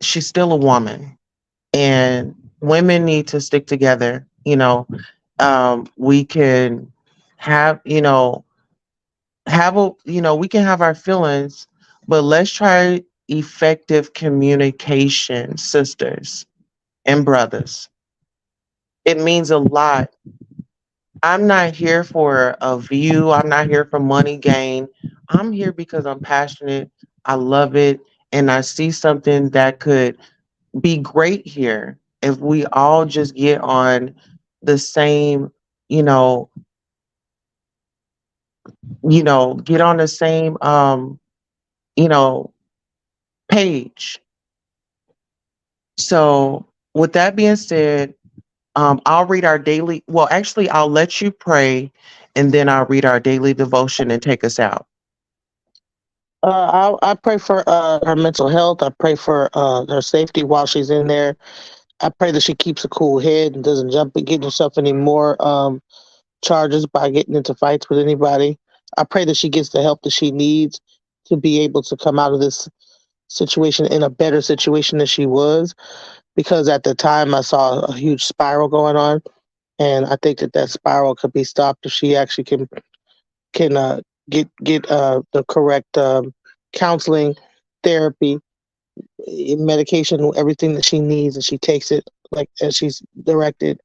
she's still a woman, and women need to stick together. We can have, we can have our feelings, but let's try effective communication, sisters and brothers. It means a lot. I'm not here for a view. I'm not here for money gain. I'm here because I'm passionate. I love it. And I see something that could be great here if we all just get on the same, you know, get on the same, you know, page. So with that being said, I'll read our daily, well, actually, I'll let you pray and then I'll read our daily devotion and take us out. I pray for her mental health. I pray for her safety while she's in there. I pray that she keeps a cool head and doesn't jump and get herself any more charges by getting into fights with anybody. I pray that she gets the help that she needs to be able to come out of this situation in a better situation than she was, because at the time I saw a huge spiral going on, and I think that spiral could be stopped if she actually can get the correct counseling, therapy, medication, everything that she needs, and she takes it like as she's directed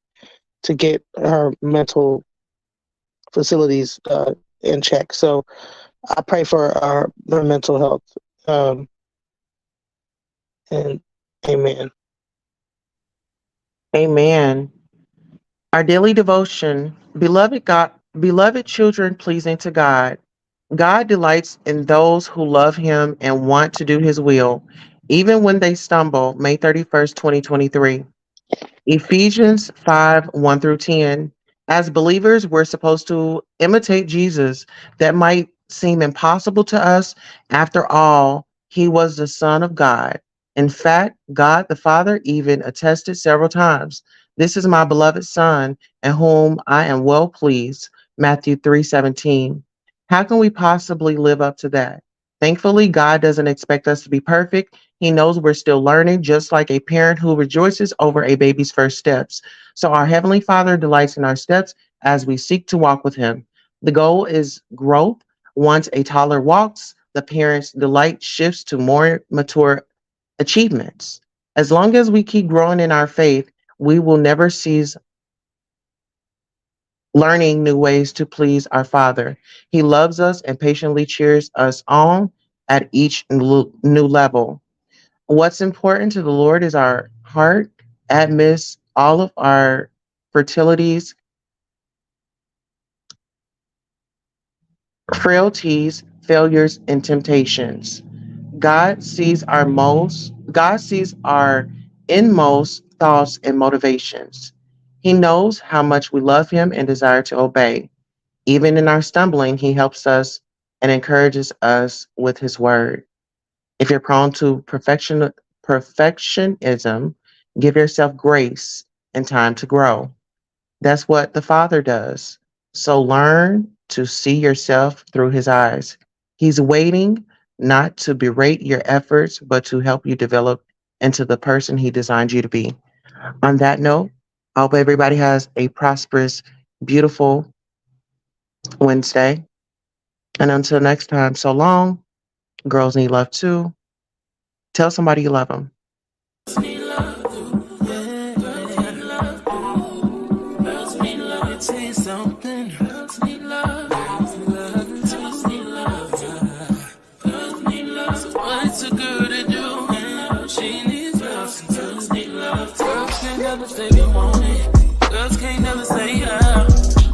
to get her mental facilities in check. So I pray for her mental health. And amen. Amen. Our daily devotion, beloved children pleasing to God. God delights in those who love him and want to do his will, even when they stumble. May 31st, 2023. Ephesians 5:1-10. As believers, we're supposed to imitate Jesus. That might seem impossible to us. After all, he was the Son of God. In fact, God the Father even attested several times, "This is my beloved Son, in whom I am well pleased." Matthew 3:17. How can we possibly live up to that? Thankfully, God doesn't expect us to be perfect. He knows we're still learning, just like a parent who rejoices over a baby's first steps. So our Heavenly Father delights in our steps as we seek to walk with him. The goal is growth. Once a toddler walks, the parent's delight shifts to more mature achievements. As long as we keep growing in our faith, we will never cease learning new ways to please our Father. He loves us and patiently cheers us on at each new level. What's important to the Lord is our heart amidst all of our fertilities, frailties, failures, and temptations. God sees our inmost thoughts and motivations. He knows how much we love him and desire to obey. Even in our stumbling, he helps us and encourages us with his word. If you're prone to perfectionism, give yourself grace and time to grow. That's what the Father does. So learn to see yourself through his eyes. He's waiting not to berate your efforts, but to help you develop into the person he designed you to be. On that note, I hope everybody has a prosperous, beautiful Wednesday. And until next time, so long. Girls need love too. Tell somebody you love them. Say they want it. Girls can't never say yeah.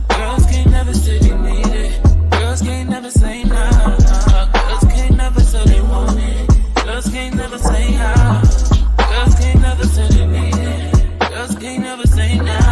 Girls can't never say they need it. Girls can't never say nah. Girls can't never say they want it. Girls can't never say yeah. Girls can't never say they need it. Girls can't never say nah.